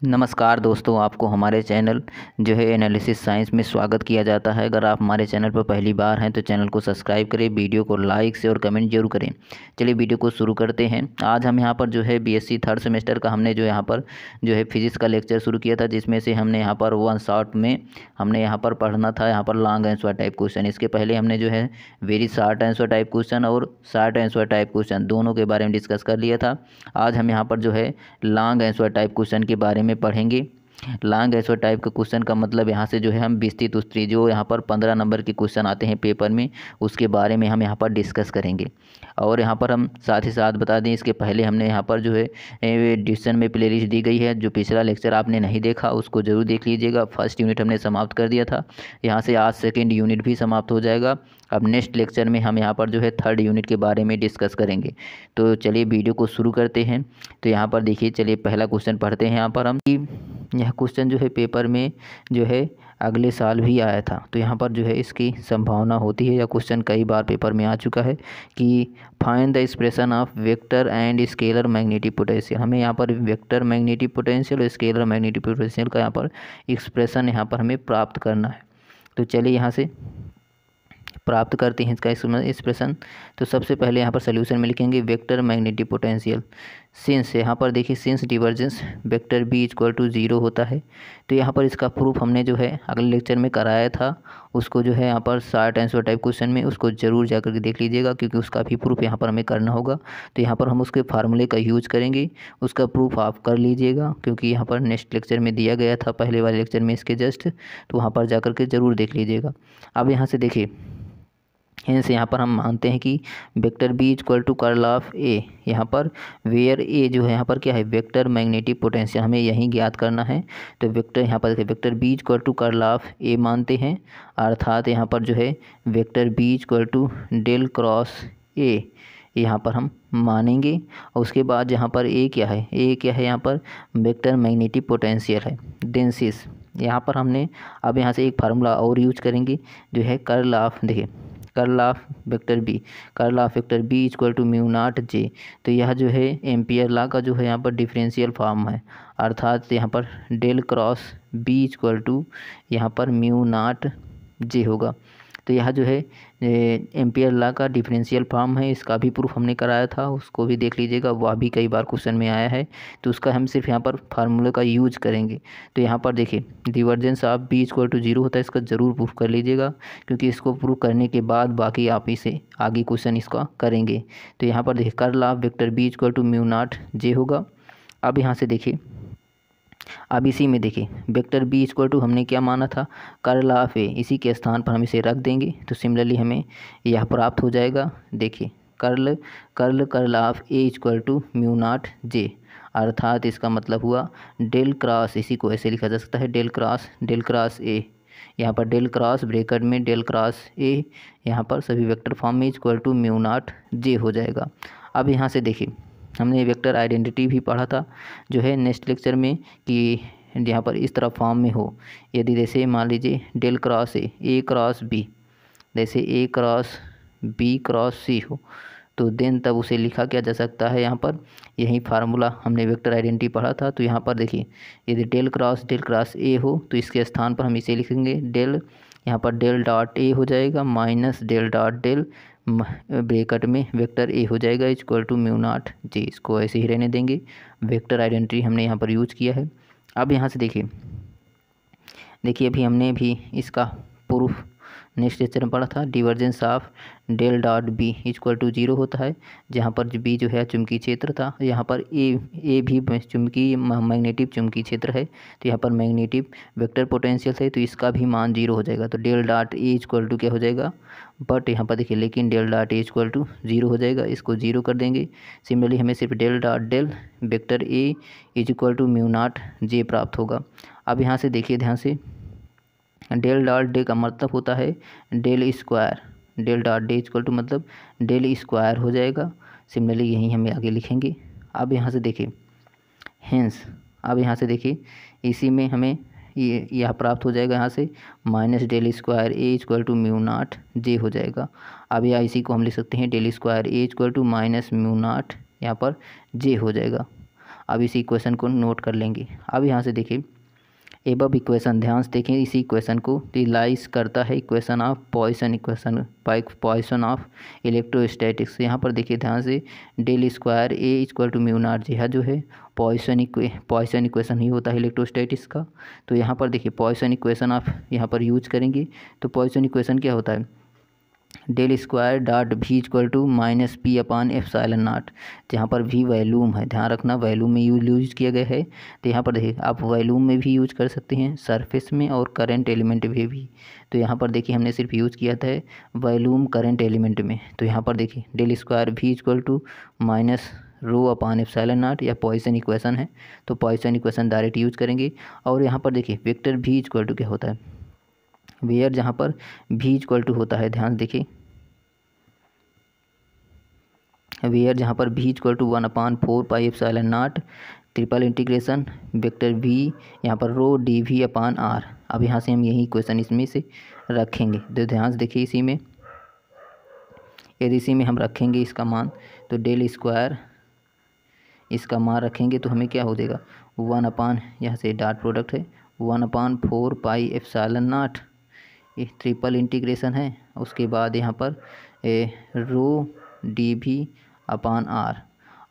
नमस्कार दोस्तों, आपको हमारे चैनल जो है एनालिसिस साइंस में स्वागत किया जाता है। अगर आप हमारे चैनल पर पहली बार हैं तो चैनल को सब्सक्राइब करें, वीडियो को लाइक से और कमेंट जरूर करें। चलिए वीडियो को शुरू करते हैं। आज हम यहाँ पर जो है बीएससी थर्ड सेमेस्टर का हमने जो यहाँ पर जो है फिजिक्स का लेक्चर शुरू किया था, जिसमें से हमने यहाँ पर वन शॉट में हमने यहाँ पर पढ़ना था यहाँ पर लॉन्ग आंसर टाइप क्वेश्चन। इसके पहले हमने जो है very short answer type question और शॉर्ट आंसर टाइप क्वेश्चन दोनों के बारे में डिस्कस कर लिया था। आज हम यहाँ पर जो है लॉन्ग आंसर टाइप क्वेश्चन के बारे में पढ़ेंगे। लॉन्ग आंसर टाइप का क्वेश्चन का मतलब यहाँ से जो है हम विस्तृत उत्तरी जो यहाँ पर 15 नंबर के क्वेश्चन आते हैं पेपर में, उसके बारे में हम यहाँ पर डिस्कस करेंगे। और यहाँ पर हम साथ ही साथ बता दें, इसके पहले हमने यहाँ पर जो है डिस्कशन में प्लेलिस्ट दी गई है। जो पिछला लेक्चर आपने नहीं देखा उसको ज़रूर देख लीजिएगा। फर्स्ट यूनिट हमने समाप्त कर दिया था, यहाँ से आज सेकेंड यूनिट भी समाप्त हो जाएगा। अब नेक्स्ट लेक्चर में हम यहाँ पर जो है थर्ड यूनिट के बारे में डिस्कस करेंगे। तो चलिए वीडियो को शुरू करते हैं। तो यहाँ पर देखिए, चलिए पहला क्वेश्चन पढ़ते हैं। यहाँ पर हम यह क्वेश्चन जो है पेपर में जो है अगले साल भी आया था, तो यहाँ पर जो है इसकी संभावना होती है। यह क्वेश्चन कई बार पेपर में आ चुका है कि find the expression of vector and scalar magnetic potential. हमें यहाँ पर वेक्टर मैग्नेटिक पोटेंशियल और स्केलर मैग्नेटिक पोटेंशियल का यहाँ पर एक्सप्रेशन यहाँ पर हमें प्राप्त करना है। तो चलिए यहाँ से प्राप्त करते हैं इसका एक्सप्रेशन। तो सबसे पहले यहाँ पर सोल्यूशन में लिखेंगे वेक्टर मैग्नेटिक पोटेंशियल। सिंस यहाँ पर देखिए, since divergence vector B equal to 0 होता है। तो यहाँ पर इसका प्रूफ हमने जो है अगले लेक्चर में कराया था, उसको जो है यहाँ पर शॉर्ट आंसर टाइप क्वेश्चन में उसको ज़रूर जा करके देख लीजिएगा, क्योंकि उसका भी प्रूफ यहाँ पर हमें करना होगा। तो यहाँ पर हम उसके फार्मूले का यूज करेंगे, उसका प्रूफ आप कर लीजिएगा, क्योंकि यहाँ पर नेक्स्ट लेक्चर में दिया गया था, पहले वाले लेक्चर में इसके जस्ट। तो वहाँ पर जा करके ज़रूर देख लीजिएगा। अब यहाँ से देखिए, हेंस यहाँ पर हम मानते हैं कि vector B equal to curl of A, यहाँ पर वेयर ए जो है यहाँ पर क्या है, वेक्टर मैग्नेटिक पोटेंशियल हमें यहीं ज्ञात करना है। तो वेक्टर यहाँ पर देखिए, vector B equal to curl of A मानते हैं, अर्थात यहाँ पर जो है vector B equal to del cross A यहाँ पर हम मानेंगे। और उसके बाद यहाँ पर ए क्या है, ए क्या है यहाँ पर वेक्टर मैग्नेटिक पोटेंशियल है। डेंसिस यहाँ पर हमने अब यहाँ से एक फार्मूला और यूज करेंगे, जो है कर्ल ऑफ, देखिए curl of vector B, curl of vector B equal to mu naught J. तो यह जो है एम्पियर लॉ का जो है यहाँ पर डिफरेंशियल फॉर्म है, अर्थात यहाँ पर del cross B equal to यहाँ पर म्यू नॉट जे होगा। तो यह जो है एम्पियर लॉ का डिफरेंशियल फॉर्म है, इसका भी प्रूफ हमने कराया था, उसको भी देख लीजिएगा, वह भी कई बार क्वेश्चन में आया है। तो उसका हम सिर्फ यहाँ पर फार्मूले का यूज करेंगे। तो यहाँ पर देखिए डिवर्जेंस ऑफ बी इक्वल टू 0 होता है, इसका ज़रूर प्रूफ कर लीजिएगा, क्योंकि इसको प्रूफ करने के बाद बाकी आप इसे आगे क्वेश्चन इसका करेंगे। तो यहाँ पर देखिए curl of vector B equal to mu naught J होगा। अब यहाँ से देखिए, अब इसी में देखिए वेक्टर बी इक्वल टू हमने क्या माना था, कर्ल ऑफ ए, इसी के स्थान पर हम इसे रख देंगे। तो सिमिलरली हमें यह प्राप्त हो जाएगा। देखिए curl curl curl of A equal to mu naught J, अर्थात इसका मतलब हुआ डेल क्रॉस, इसी को ऐसे लिखा जा सकता है डेल क्रॉस ए, यहाँ पर डेल क्रॉस ब्रैकेट में डेल क्रॉस ए, यहाँ पर सभी वेक्टर फॉर्म में equal to mu naught J हो जाएगा। अब यहाँ से देखिए हमने वेक्टर आइडेंटिटी भी पढ़ा था जो है नेक्स्ट लेक्चर में, कि यहाँ पर इस तरह फॉर्म में हो, यदि जैसे मान लीजिए del cross A cross B, जैसे A cross B cross C हो, तो देन तब उसे लिखा क्या जा सकता है, यहाँ पर यही फार्मूला हमने वेक्टर आइडेंटिटी पढ़ा था। तो यहाँ पर देखिए यदि डेल क्रॉस ए हो, तो इसके स्थान पर हम इसे लिखेंगे डेल, यहाँ पर डेल डॉट ए हो जाएगा minus del dot del bracket में वेक्टर ए हो जाएगा equal to mu naught J. इसको ऐसे ही रहने देंगे, वेक्टर आइडेंटिटी हमने यहाँ पर यूज किया है। अब यहाँ से देखिए अभी हमने भी इसका प्रूफ नेक्स्ट लेक्चर में पढ़ा था, divergence of del dot B equal to 0 होता है, जहाँ पर बी जो है चुंबकीय क्षेत्र था, यहाँ पर ए भी चुंबकीय मैग्नेटिक चुंबकीय क्षेत्र है। तो यहाँ पर मैग्नेटिक वेक्टर पोटेंशियल है, तो इसका भी मान 0 हो जाएगा। तो del dot A equal to क्या हो जाएगा, बट यहाँ पर देखिए लेकिन del dot A equal to 0 हो जाएगा, इसको 0 कर देंगे। सिमिलरली हमें सिर्फ del dot del vector A is equal to mu naught J प्राप्त होगा। अब यहाँ से देखिए ध्यान से, डेल डॉट डे का मतलब होता है del square, del dot D equal to मतलब डेल स्क्वायर हो जाएगा। सिमिलरली यही हमें आगे लिखेंगे। अब यहाँ से देखिए हेंस, अब यहाँ से देखिए इसी में हमें ये यह प्राप्त हो जाएगा, यहाँ से minus del square A equal to mu naught J हो जाएगा। अब या इसी को हम लिख सकते हैं del square A equal to minus mu naught यहाँ पर जे हो जाएगा। अब इसी इक्वेशन को नोट कर लेंगे। अब यहाँ से देखिए एबव इक्वेशन, ध्यान से देखें इसी इक्वेशन को रियलाइज करता है equation of Poisson, equation Poisson of electrostatics. यहाँ पर देखिए ध्यान से del square A equal to mu naught G, जो है पॉइसन इक्वेशन ही होता है इलेक्ट्रोस्टैटिक्स का। तो यहाँ पर देखिए पॉइसन इक्वेशन ऑफ यहाँ पर यूज करेंगे। तो पॉइसन इक्वेशन क्या होता है, del square dot V equal to minus P upon epsilon naught. जहाँ पर भी वॉल्यूम है, ध्यान रखना वॉल्यूम में यूज किया गया है। तो यहाँ पर देखिए आप वॉल्यूम में भी यूज कर सकते हैं, सरफेस में और करंट एलिमेंट में भी। तो यहाँ पर देखिए हमने सिर्फ यूज किया था वॉल्यूम करंट एलिमेंट में। तो यहाँ पर देखिए del square V equal to minus rho upon epsilon naught, या पॉइसन इक्वेशन है। तो पॉइसन इक्वेशन डायरेक्ट यूज करेंगे। और यहाँ पर देखिए वेक्टर भी इक्वल टू क्या होता है, वेयर जहाँ पर भी इक्वल टू होता है, ध्यान देखिए वेयर जहाँ पर V equal to 1/4 pi epsilon naught triple integration vector V यहाँ पर rho D V upon R. अब यहाँ से हम यही इक्वेशन इसमें से रखेंगे। तो ध्यान से देखिए इसी में, यदि इसी में हम रखेंगे इसका मान, तो डेल स्क्वायर इसका मान रखेंगे तो हमें क्या हो जाएगा 1 अपान, यहाँ से डॉट प्रोडक्ट है 1/4 पाई एप्सिलॉन नॉट, ये ट्रिपल इंटीग्रेशन है। उसके बाद यहाँ पर रो डी भी अपान आर,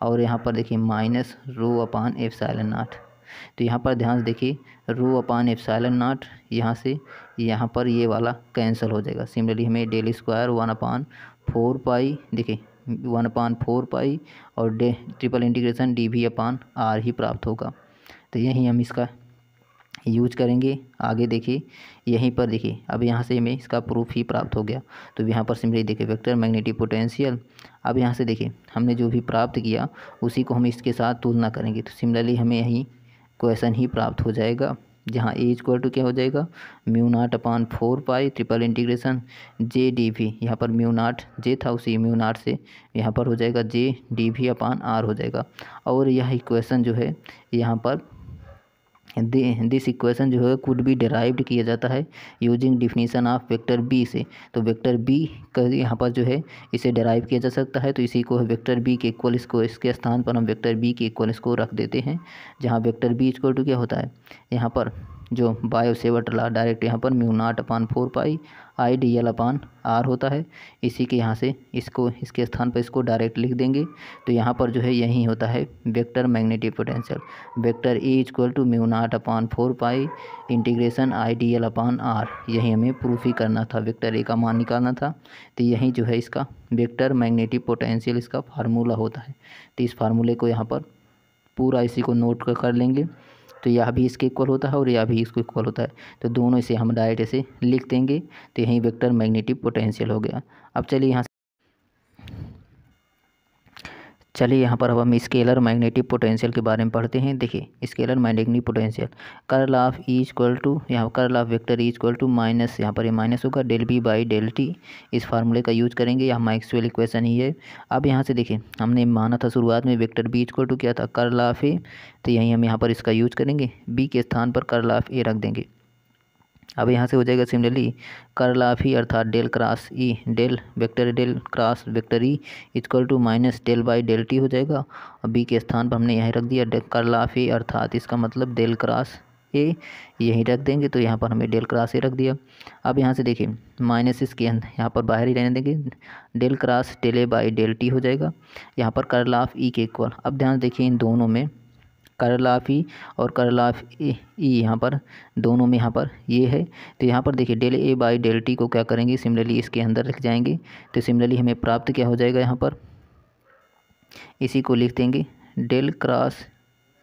और यहाँ पर देखिए minus rho upon epsilon not. तो यहाँ पर ध्यान से देखिए रो अपान एप्सिलॉन नॉट, यहाँ से यहाँ पर ये वाला कैंसिल हो जाएगा। सिमिलरली हमें डेल स्क्वायर 1/4 पाई, देखिए 1/4 पाई और ट्रिपल इंटीग्रेशन डी भी अपान आर ही प्राप्त होगा। तो यही हम इसका यूज करेंगे। आगे देखिए यहीं पर देखिए अब यहाँ से हमें इसका प्रूफ ही प्राप्त हो गया। तो यहाँ पर सिंपली देखिए वेक्टर मैग्नेटिक पोटेंशियल। अब यहाँ से देखिए हमने जो भी प्राप्त किया उसी को हम इसके साथ तुलना करेंगे। तो सिमिलरली हमें यही क्वेश्चन ही प्राप्त हो जाएगा, जहाँ ए इक्वल टू क्या हो जाएगा mu naught upon 4 pi triple integration J D V, यहाँ पर म्यू नॉट जे था उसी म्यू नॉट से यहाँ पर हो जाएगा जे डी वी अपान आर हो जाएगा। और यह इक्वेशन जो है यहाँ पर दिस इक्वेशन जो है कुड बी डिराइव्ड किया जाता है using definition of vector B से। तो वेक्टर बी का यहाँ पर जो है इसे डिराइव किया जा सकता है। तो इसी को वेक्टर बी के इक्वल, इसको इसके स्थान पर हम वेक्टर बी के इक्वल इसको रख देते हैं, जहाँ वेक्टर बी इक्वल टू क्या होता है यहाँ पर जो बायो सेवर्ट लॉ डायरेक्ट यहाँ पर mu naught upon 4 pi I D L upon R होता है। इसी के यहाँ से इसको इसके स्थान पर इसको डायरेक्ट लिख देंगे। तो यहाँ पर जो है यही होता है vector magnetic potential, vector A equal to mu naught upon 4 pi integration I D L upon R. यही हमें प्रूफ ही करना था, वेक्टर ए का मान निकालना था। तो यही जो है इसका वेक्टर मैग्नेटिक पोटेंशियल इसका फार्मूला होता है। तो इस फार्मूले को यहाँ पर पूरा इसी को नोट कर लेंगे। तो यह भी इसके इक्वल होता है और यह भी इसको इक्वल होता है। तो दोनों इसे हम डायरेक्ट ऐसे लिख देंगे। तो यही वेक्टर मैग्नेटिक पोटेंशियल हो गया। अब चलिए यहाँ पर अब हम स्केलर मैग्नेटिक पोटेंशियल के बारे में पढ़ते हैं। देखिए scalar magnetic potential curl of E equal to, यहाँ curl of vector E equal to minus, यहाँ पर ये माइनस होगा del B by del T. इस फार्मूले का यूज करेंगे, यह मैक्सवेल इक्वेशन ही है। अब यहाँ से देखिए हमने माना था शुरुआत में वेक्टर बी इक्वल टू क्या था कर्ल ऑफ ए। तो यहीं हम यहाँ पर इसका यूज करेंगे, बी के स्थान पर कर्ल ऑफ ए रख देंगे। अब यहाँ से हो जाएगा सिमिलरली कर्ल ऑफ ई अर्थात del cross E, del vector del cross vector E equal to minus del by del T हो जाएगा। और बी के स्थान पर हमने यहीं रख दिया कर्ल ऑफ ए अर्थात इसका मतलब डेल क्रॉस ए, यहीं रख देंगे। तो यहाँ पर हमें डेल क्रॉस ए रख दिया। अब यहाँ से देखिए माइनस इसके यहाँ पर बाहर ही रहने देंगे, del cross del A by del T हो जाएगा यहाँ पर कर्ल ऑफ ई के इक्वल। अब ध्यान देखिए इन दोनों में कर्ल ऑफ ई और कर्ल ऑफ ई यहाँ पर दोनों में यहाँ पर ये है। तो यहाँ पर देखिए del A by del T को क्या करेंगे सिमिलरली इसके अंदर लिख जाएंगे। तो सिमिलरली हमें प्राप्त क्या हो जाएगा यहाँ पर इसी को लिख देंगे del cross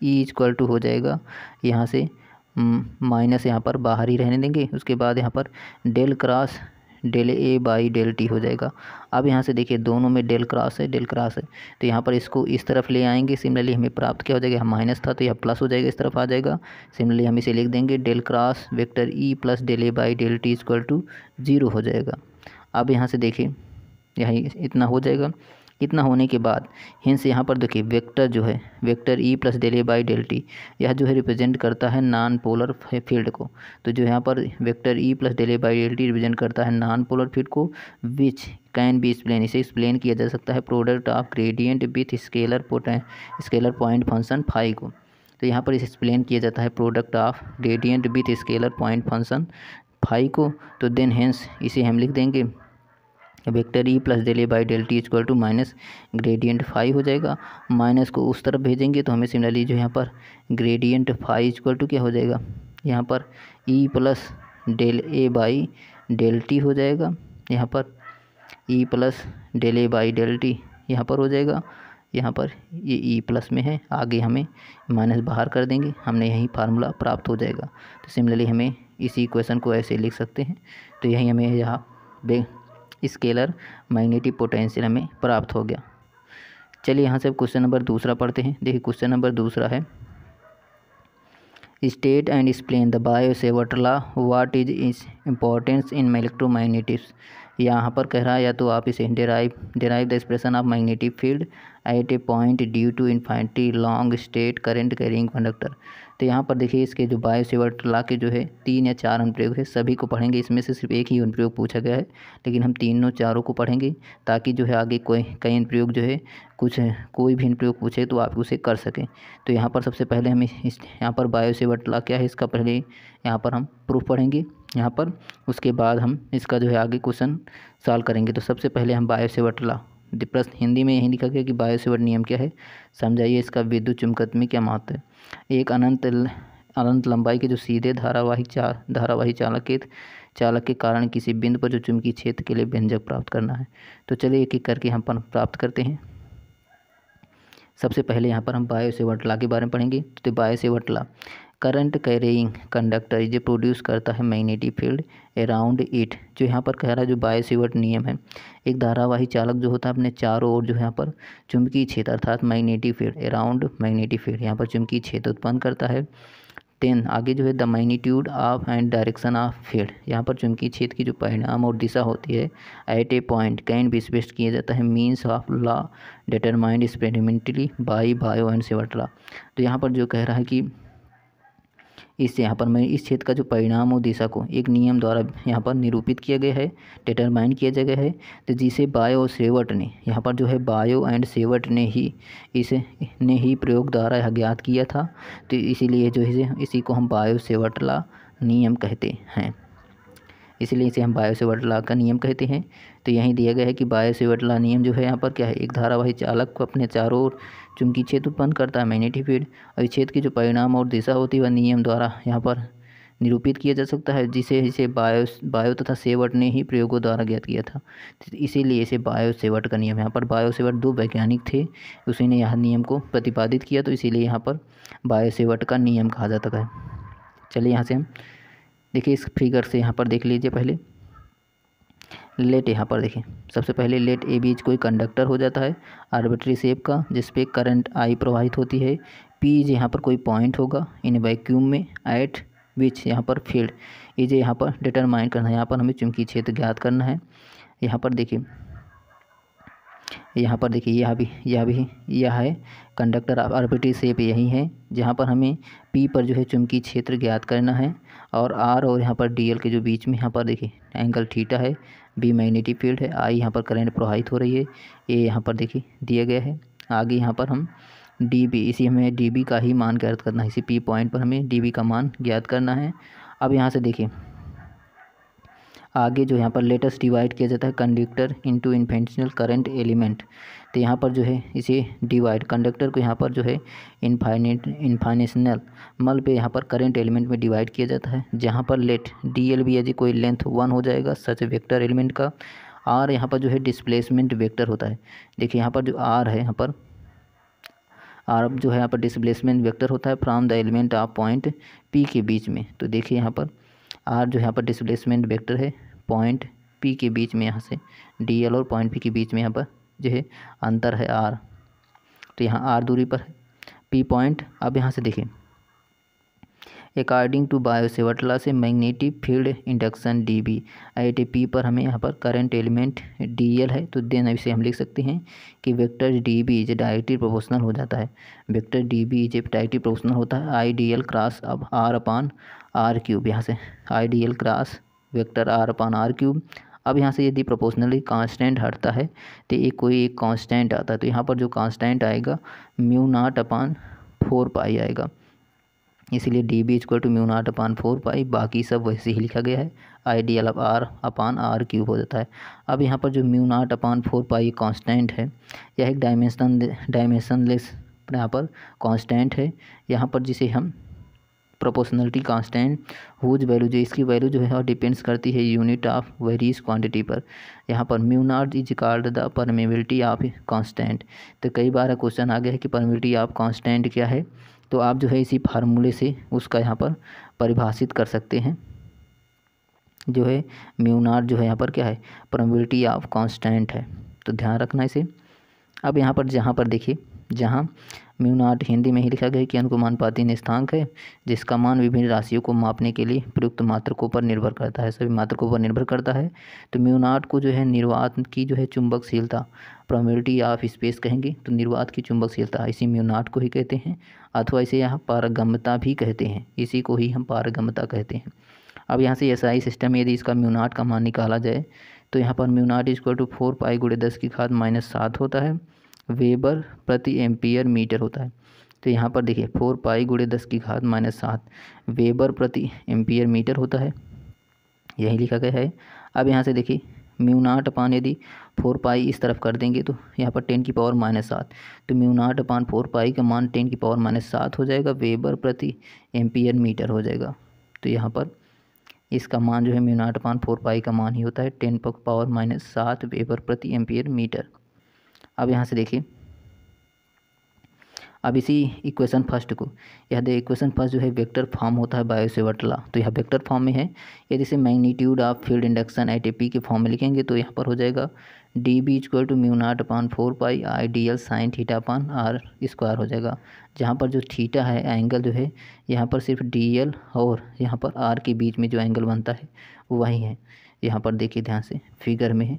E equal to हो जाएगा यहाँ से माइनस यहाँ पर बाहर ही रहने देंगे। उसके बाद यहाँ पर del cross del A by del T हो जाएगा। अब यहाँ से देखिए दोनों में डेल क्रॉस है डेल क्रॉस है, तो यहाँ पर इसको इस तरफ ले आएंगे। सिमिलरली हमें प्राप्त क्या हो जाएगा, माइनस था तो यह प्लस हो जाएगा, इस तरफ आ जाएगा। सिमिलरली हम इसे लिख देंगे del cross vector E plus del A by del T equal to 0 हो जाएगा। अब यहाँ से देखिए यही इतना हो जाएगा। इतना होने के बाद हिंस यहाँ पर देखिए वेक्टर जो है vector E plus del A by del T, यह जो है रिप्रेजेंट करता है नॉन पोलर फील्ड को। तो जो यहाँ पर vector E plus del A by del T represent करता है नॉन पोलर फील्ड को, विच कैन बी एक्सप्लेन, इसे एक्सप्लेन किया जा सकता है product of gradient with scalar point function phi को। तो यहाँ पर इसे एक्सप्लेन किया जाता है product of gradient with scalar point function phi को। तो देन हेंस इसे हम लिख देंगे vector E plus del A by del T equal to minus gradient phi हो जाएगा। माइनस को उस तरफ भेजेंगे तो हमें सिमिलरली जो यहाँ पर ग्रेडियंट फाई इक्वल टू क्या हो जाएगा, यहाँ पर E plus del A by del T हो जाएगा। यहाँ पर E plus del A by del T यहाँ पर हो जाएगा, यहाँ पर ये ई प्लस में है, आगे हमें माइनस बाहर कर देंगे, हमने यही फार्मूला प्राप्त हो जाएगा। तो सिमिलरली हमें इसी इक्वेशन को ऐसे लिख सकते हैं। तो यही हमें यहाँ स्केलर मैग्नेटिक पोटेंशियल हमें प्राप्त हो गया। चलिए यहाँ से क्वेश्चन नंबर दूसरा पढ़ते हैं। देखिए क्वेश्चन नंबर दूसरा है, state and explain the Biot Savart law, what is its importance in electromagnetics. यहाँ पर कह रहा है या तो आप इसे derive the expression of magnetic field at a point due to infinity long straight current carrying conductor. तो यहाँ पर देखिए इसके जो बायो-सेवर्ट लॉ के जो है 3 या 4 अनुप्रयोग है, सभी को पढ़ेंगे। इसमें से सिर्फ एक ही अनुप्रयोग पूछा गया है, लेकिन हम तीनों चारों को पढ़ेंगे ताकि जो है आगे कई अनुप्रयोग जो है कोई भी अनुप्रयोग पूछे तो आप उसे कर सकें। तो यहाँ पर सबसे पहले हम यहाँ पर बायो-सेवर्ट लॉ क्या है इसका पहले यहाँ पर हम प्रूफ पढ़ेंगे यहाँ पर, उसके बाद हम इसका जो है आगे क्वेश्चन सॉल्व करेंगे। तो सबसे पहले हम बायो-सेवर्ट लॉ, प्रश्न हिंदी में यही लिखा गया कि बायो-सेवर्ट नियम क्या है, समझाइए इसका विद्युत चुम्बकत्व में क्या महत्व है। एक अनंत लंबाई के जो सीधे धारावाही चालक के कारण किसी बिंदु पर जो चुंबकीय क्षेत्र के लिए व्यंजक प्राप्त करना है। तो चलिए एक एक करके हम प्राप्त करते हैं। सबसे पहले यहाँ पर हम बायो-सेवर्ट लॉ के बारे में पढ़ेंगे। तो Biot-Savart law, current carrying conductor जो प्रोड्यूस करता है मैग्नेटिक फील्ड अराउंड इट। जो यहाँ पर कह रहा है जो बायो-सेवर्ट नियम है, एक धारावाही चालक जो होता है अपने चारों ओर जो यहाँ पर चुंबकीय क्षेत्र अर्थात magnetic field around magnetic field यहाँ पर चुंबकीय क्षेत्र उत्पन्न करता है। देन आगे जो है the magnitude of and direction of field, यहाँ पर चुंबकीय क्षेत्र की जो परिणाम और दिशा होती है at a point can be specified किया जाता है means of law determined experimentally by Biot and Savart law. तो यहाँ पर जो कह रहा है कि इससे यहाँ पर मैं इस क्षेत्र का जो परिणाम और दिशा को एक नियम द्वारा यहाँ पर निरूपित किया गया है, डिटरमाइन किया गया है। तो जिसे बायो और सेवर्ट ने यहाँ पर जो है बायो एंड सेवर्ट ने ही प्रयोग द्वारा यह ज्ञात किया था। तो इसीलिए जो है इसी को हम बायो-सेवर्ट लॉ नियम कहते हैं, इसलिए इसे हम बायो-सेवर्ट लॉ का नियम कहते हैं। तो यहीं दिया गया है कि बायो-सेवर्ट लॉ नियम जो है यहाँ पर क्या है, एक धारावाही चालक को अपने चारों ओर चुंबकीय क्षेत्र उत्पन्न करता है मैग्नेटिक फील्ड, और इस क्षेत्र की जो परिणाम और दिशा होती है वह नियम द्वारा यहाँ पर निरूपित किया जा सकता है, जिसे बायो तथा सेवर्ट ने ही प्रयोगों द्वारा ज्ञात किया था। इसीलिए इसे बायो-सेवर्ट का नियम, यहाँ पर बायो-सेवर्ट 2 वैज्ञानिक थे, उसी ने यह नियम को प्रतिपादित किया, तो इसीलिए यहाँ पर बायो-सेवर्ट का नियम कहा जाता है। चलिए यहाँ से हम देखिए इस फिगर से यहाँ पर देख लीजिए पहले लेट, यहाँ पर देखिए सबसे पहले लेट ए बीच कोई कंडक्टर हो जाता है आर्बिट्री शेप का जिस पे करंट आई प्रवाहित होती है। पी जो यहाँ पर कोई पॉइंट होगा इन वैक्यूम में एट विच यहाँ पर फील्ड इज यहाँ पर डिटरमाइन करना है, यहाँ पर हमें चुंबकीय क्षेत्र ज्ञात करना है। यहाँ पर देखिए यह है कंडक्टर आर्बिट्री शेप यही है जहाँ पर हमें पी पर जो है चुंबकीय क्षेत्र ज्ञात करना है, और आर और यहाँ पर डी एल के जो बीच में यहाँ पर देखिए एंगल थीटा है, बी मैग्नेटिक फील्ड है, आई यहाँ पर करंट प्रवाहित हो रही है, ए यहाँ पर देखिए दिया गया है। आगे यहाँ पर हम डी बी, इसी हमें डी बी का ही मान ज्ञात करना है, इसी पी पॉइंट पर हमें डी बी का मान ज्ञात करना है। अब यहाँ से देखिए आगे जो यहाँ पर लेटेस्ट डिवाइड किया जाता है कंडक्टर इनटू इन्फिनिटेशनल करंट एलिमेंट। तो यहाँ पर जो है इसे डिवाइड कंडक्टर को यहाँ पर जो है इन्फिनिटेशनल मल पे यहाँ पर करंट एलिमेंट में डिवाइड किया जाता है, जहाँ पर let D L B as कोई लेंथ 1 हो जाएगा सच वेक्टर एलिमेंट का। आर यहाँ पर जो है डिस्प्लेसमेंट वेक्टर होता है, देखिए यहाँ पर जो आर है यहाँ पर आर जो है यहाँ पर डिस्प्लेसमेंट वेक्टर होता है from the element of point P के बीच में। तो देखिए यहाँ पर आर जो यहाँ पर डिस्प्लेसमेंट वेक्टर है पॉइंट पी के बीच में, यहाँ से डी एल और पॉइंट पी के बीच में यहाँ पर जो है अंतर है आर, तो यहाँ आर दूरी पर है पी पॉइंट। अब यहाँ से देखिए अकॉर्डिंग टू बायो-सेवर्ट लॉ से magnetic field induction dB at P पर हमें यहाँ पर करंट एलिमेंट dl है, तो देन इसे हम लिख सकते हैं कि vector dB is directly proportional हो जाता है। Vector dB is directly proportional होता है आई डी एल क्रॉस अब r अपान आर क्यूब, यहाँ से I D L cross vector r upon R cube. अब यहाँ से यदि प्रोपोर्शनली कांस्टेंट हटता है तो कोई एक कांस्टेंट आता है, तो यहाँ पर जो कांस्टेंट आएगा म्यू नॉट अपान 4 पाई आएगा, इसीलिए D B equal to mu naught upon 4 pi. बाकी सब वैसे ही लिखा गया है, आई डी एल अब आर अपान आर क्यूब हो जाता है। अब यहाँ पर जो mu naught upon 4 pi constant है, यह एक डायमेंशनलेस यहाँ पर कांस्टेंट है, यहाँ पर जिसे हम प्रोपोर्शनलिटी कांस्टेंट हुज वैल्यू जो इसकी वैल्यू जो है और डिपेंड्स करती है यूनिट ऑफ वेरियस क्वांटिटी पर। यहाँ पर mu not is called the permeability of constant. तो कई बार क्वेश्चन आ गया है कि परमेबिलिटी ऑफ कांस्टेंट क्या है, तो आप जो है इसी फार्मूले से उसका यहाँ पर परिभाषित कर सकते हैं। जो है म्यू नॉट जो है यहाँ पर क्या है, परमेबिलिटी ऑफ कांस्टेंट है, तो ध्यान रखना इसे। अब यहाँ पर देखिए, जहाँ म्यू नॉट हिंदी में ही लिखा गया है कि अनुमानुपाती नियतांक है जिसका मान विभिन्न राशियों को मापने के लिए प्रयुक्त मात्रकों पर निर्भर करता है, सभी मात्रकों पर निर्भर करता है। तो म्यू नॉट को जो है निर्वात की जो है चुंबकशीलता प्रोबेबिलिटी ऑफ स्पेस कहेंगे, तो निर्वात की चुंबकशीलता इसी म्यू नॉट को ही कहते हैं, अथवा इसे यहाँ पारगम्यता भी कहते हैं, इसी को ही हम पारगम्यता कहते हैं। अब यहाँ से एसआई सिस्टम में यदि इसका म्यू नॉट का मान निकाला जाए तो यहाँ पर म्यू नॉट इक्वल टू 4 पाई गुणे 10⁻⁻7 होता है, वेबर प्रति एम्पियर मीटर होता है। तो यहाँ पर देखिए 4 पाई गुणे 10⁻⁻7 वेबर प्रति एम्पियर मीटर होता है, यही लिखा गया है। अब यहाँ से देखिए म्यू नॉट अपान यदि 4 पाई इस तरफ कर देंगे तो यहाँ पर 10⁻⁻7, तो म्यू नॉट अपान 4 पाई का मान 10⁻⁻7 हो जाएगा, वेबर प्रति एम्पियर मीटर हो जाएगा। तो यहाँ पर इसका मान जो है म्यू नॉट अपान 4 पाई का मान ही होता है 10⁻⁻7 वेबर प्रति एम्पियर मीटर। अब यहाँ से देखिए, अब इसी इक्वेशन फर्स्ट को, यह दे इक्वेशन फर्स्ट जो है वेक्टर फॉर्म होता है बायो-सेवर्ट लॉ, तो यह वेक्टर फॉर्म में है। यदि इसे magnitude of field induction at P के फॉर्म में लिखेंगे तो यहाँ पर हो जाएगा D B equal to mu naught upon 4 pi I D L sine theta upon R square हो जाएगा, जहाँ पर जो थीटा है एंगल जो है यहाँ पर सिर्फ डी एल और यहाँ पर आर के बीच में जो एंगल बनता है वही है। यहाँ पर देखिए ध्यान से फिगर में है,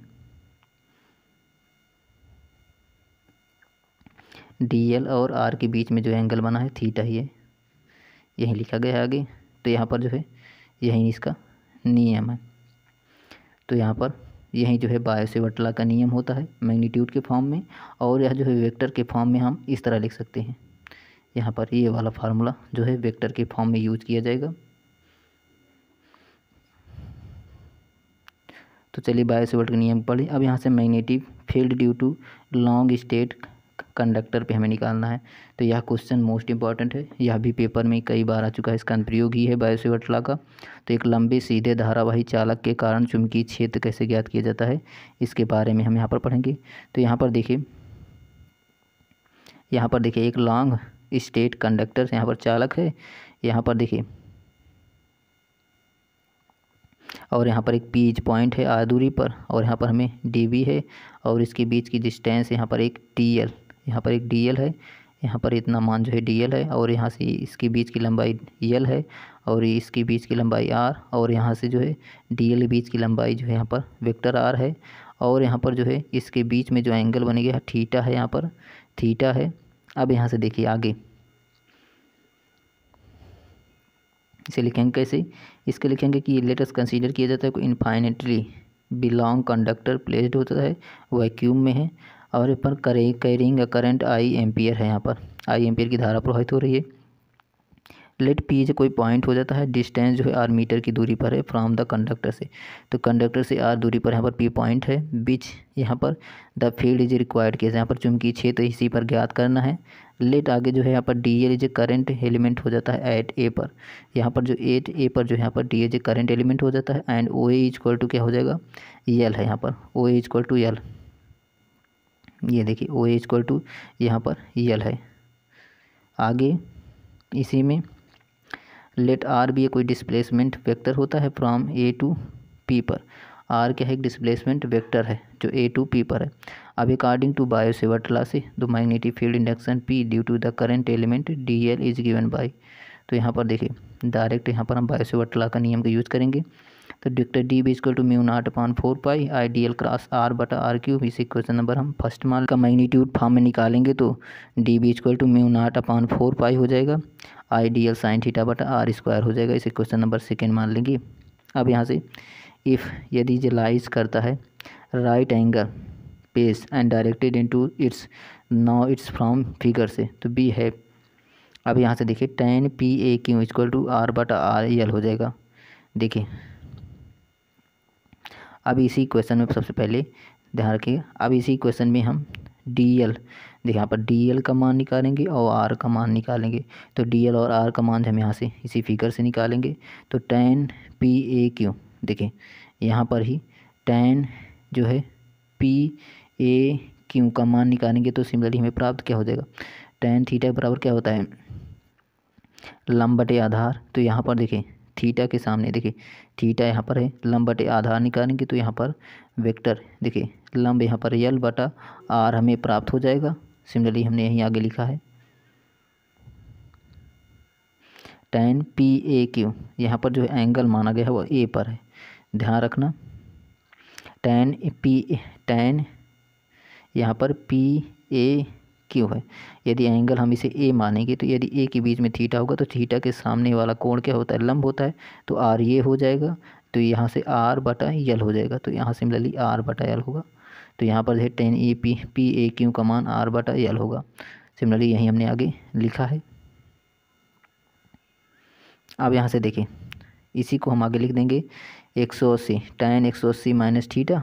डी एल और आर के बीच में जो एंगल बना है थीटा ही है, यही लिखा गया है आगे। तो यहाँ पर जो है यही इसका नियम है, तो यहाँ पर यही जो है बायो-सेवर्ट लॉ का नियम होता है मैग्नीट्यूड के फॉर्म में, और यह जो है वेक्टर के फॉर्म में हम इस तरह लिख सकते हैं। यहाँ पर ये वाला फार्मूला जो है वेक्टर के फॉर्म में यूज किया जाएगा। तो चलिए बायो-सेवर्ट का नियम पढ़े। अब यहाँ से magnetic field due to long straight conductor पे हमें निकालना है, तो यह क्वेश्चन मोस्ट इंपॉर्टेंट है, यह भी पेपर में कई बार आ चुका है, इसका अनुप्रयोग ही है बायो-सेवर्ट लॉ का। तो एक लंबे सीधे धारावाही चालक के कारण चुंबकीय क्षेत्र कैसे ज्ञात किया जाता है, इसके बारे में हम यहाँ पर पढ़ेंगे। तो यहाँ पर देखिए एक लॉन्ग स्टेट कंडक्टर यहाँ पर चालक है, यहाँ पर देखिए, और यहाँ पर एक पीच पॉइंट है आर दूरी पर, और यहाँ पर हमें डी बी है, और इसके बीच की डिस्टेंस यहाँ पर एक डी एल, यहाँ पर एक डी एल है, यहाँ पर इतना मान जो है डी एल है, और यहाँ से इसके बीच की लंबाई एल है, और इसके बीच की लंबाई आर, और यहाँ से जो है डी एल के बीच की लंबाई जो है यहाँ पर वेक्टर आर है, और यहाँ पर जो है इसके बीच में जो एंगल बनेगा थीटा है, यहाँ पर थीटा है। अब यहाँ से देखिए आगे इसे लिखेंगे कैसे, इसके लिखेंगे कि लेटेस्ट कंसीडर किया जाता है कोई इनफाइनेटली बिलोंग कंडक्टर प्लेस्ड होता है वैक्यूम में है, और पर कैरिंग करंट आई एम्पियर है, यहाँ पर आई एम्पियर की धारा प्रवाहित हो रही है। लेट पी जो कोई पॉइंट हो जाता है, डिस्टेंस जो है आर मीटर की दूरी पर है फ्रॉम द कंडक्टर से, तो कंडक्टर से आर दूरी पर यहाँ पर पी पॉइंट है, बीच यहाँ पर the field is required case, यहाँ पर चुंबकीय क्षेत्र इसी पर ज्ञात करना है। लेट आगे जो है यहाँ पर D L is current element हो जाता है एट ए पर, यहाँ पर जो एट ए पर जो है यहाँ पर डी एज करंट एलिमेंट हो जाता है, and O A equal to क्या हो जाएगा एल है, यहाँ पर O A equal to L, ये देखिए ओ ए इक्वल टू यहाँ पर एल है। आगे इसी में लेट आर भी कोई डिस्प्लेसमेंट वेक्टर होता है फ्रॉम ए टू पी पर, आर क्या है एक डिस्प्लेसमेंट वेक्टर है जो ए टू पी पर है। अब अकॉर्डिंग टू बायो-सेवर्ट लॉ से the magnetic field induction P due to the current element D L is given by, तो यहाँ पर देखिए डायरेक्ट यहाँ पर हम बायो-सेवर्ट लॉ का नियम का यूज़ करेंगे। तो डिक्टर D B equal to mu naught upon 4 pi I D L cross R बटा आर क्यूब। इस इक्वेशन नंबर हम फर्स्ट मान का मैग्नीट्यूड फॉर्म में निकालेंगे तो D B equal to mu naught upon 4 pi हो जाएगा, I D L sine theta बटा आर स्क्वायर हो जाएगा। इस इक्वेशन नंबर सेकेंड मान लेंगे। अब यहाँ से इफ़ यदि लाइज करता है right angle pace and directed into its, now its from figure से, तो बी है। अब यहाँ से देखिए tan P A Q equal to R बटा आर एल हो जाएगा। देखिए अब इसी क्वेश्चन में सबसे पहले ध्यान रखिए, अब इसी क्वेश्चन में हम डी एल, देखिए यहाँ पर डी एल का मान निकालेंगे और आर का मान निकालेंगे। तो डी एल और आर का मान हम यहाँ से इसी फिगर से निकालेंगे। तो tan पी ए क्यू, देखिए यहाँ पर ही tan जो है पी ए क्यू का मान निकालेंगे तो सिमिलरली हमें प्राप्त क्या हो जाएगा, tan थीटा बराबर क्या होता है लंब बटे आधार। तो यहाँ पर देखिए थीटा के सामने देखिए थीटा यहाँ पर है, लंब बटे आधार निकालेंगे तो यहाँ पर वेक्टर देखिए लंब यहाँ पर यल बटा आर हमें प्राप्त हो जाएगा। सिमिलरली हमने यहीं आगे लिखा है tan पी ए क्यू, यहाँ पर जो एंगल माना गया है वो ए पर है, ध्यान रखना। tan यहाँ पर पी ए क्यू है, यदि एंगल हम इसे ए मानेंगे तो यदि ए के बीच में थीटा होगा तो थीटा के सामने वाला कोण क्या होता है लंब होता है, तो आर ये हो जाएगा। तो यहाँ से आर बटा यल हो जाएगा, तो यहाँ सिमिलरली आर बटा यल होगा। तो यहाँ पर है tan A P A Q का मान आर बटा यल होगा। सिमिलरली यहीं हमने आगे लिखा है। अब यहाँ से देखिए इसी को हम आगे लिख देंगे 180 tan 180 minus theta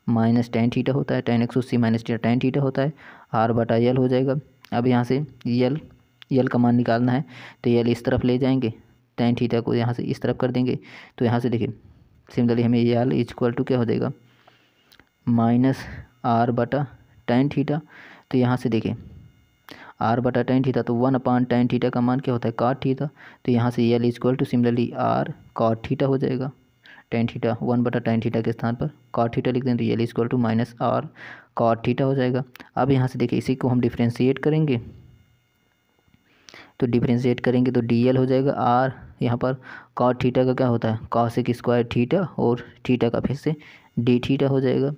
minus tan theta होता है, tan 180 minus theta tan theta होता है, आर बटा यल हो जाएगा। अब यहाँ से यल का मान निकालना है तो यल इस तरफ ले जाएंगे, tan थीटा को यहाँ से इस तरफ कर देंगे। तो यहाँ से देखिए सिमिलरली हमें यल इक्वल टू क्या हो जाएगा माइनस आर बटा tan थीटा। तो यहाँ से देखिए आर बटा tan थीटा तो 1/tan थीटा का मान क्या होता है cot थीटा। तो यहाँ से L equal to similarly R cot theta हो जाएगा। tan थीटा 1/tan थीटा के स्थान पर cot थीटा लिख दें तो L equal to minus R cot theta हो जाएगा। अब यहाँ से देखिए इसी को हम डिफ्रेंशिएट करेंगे तो डिफ्रेंशिएट करेंगे तो डी एल हो जाएगा आर, यहाँ पर cot थीटा का क्या होता है cosec स्क्वायर थीटा और थीटा का फिर से डी थीटा हो जाएगा।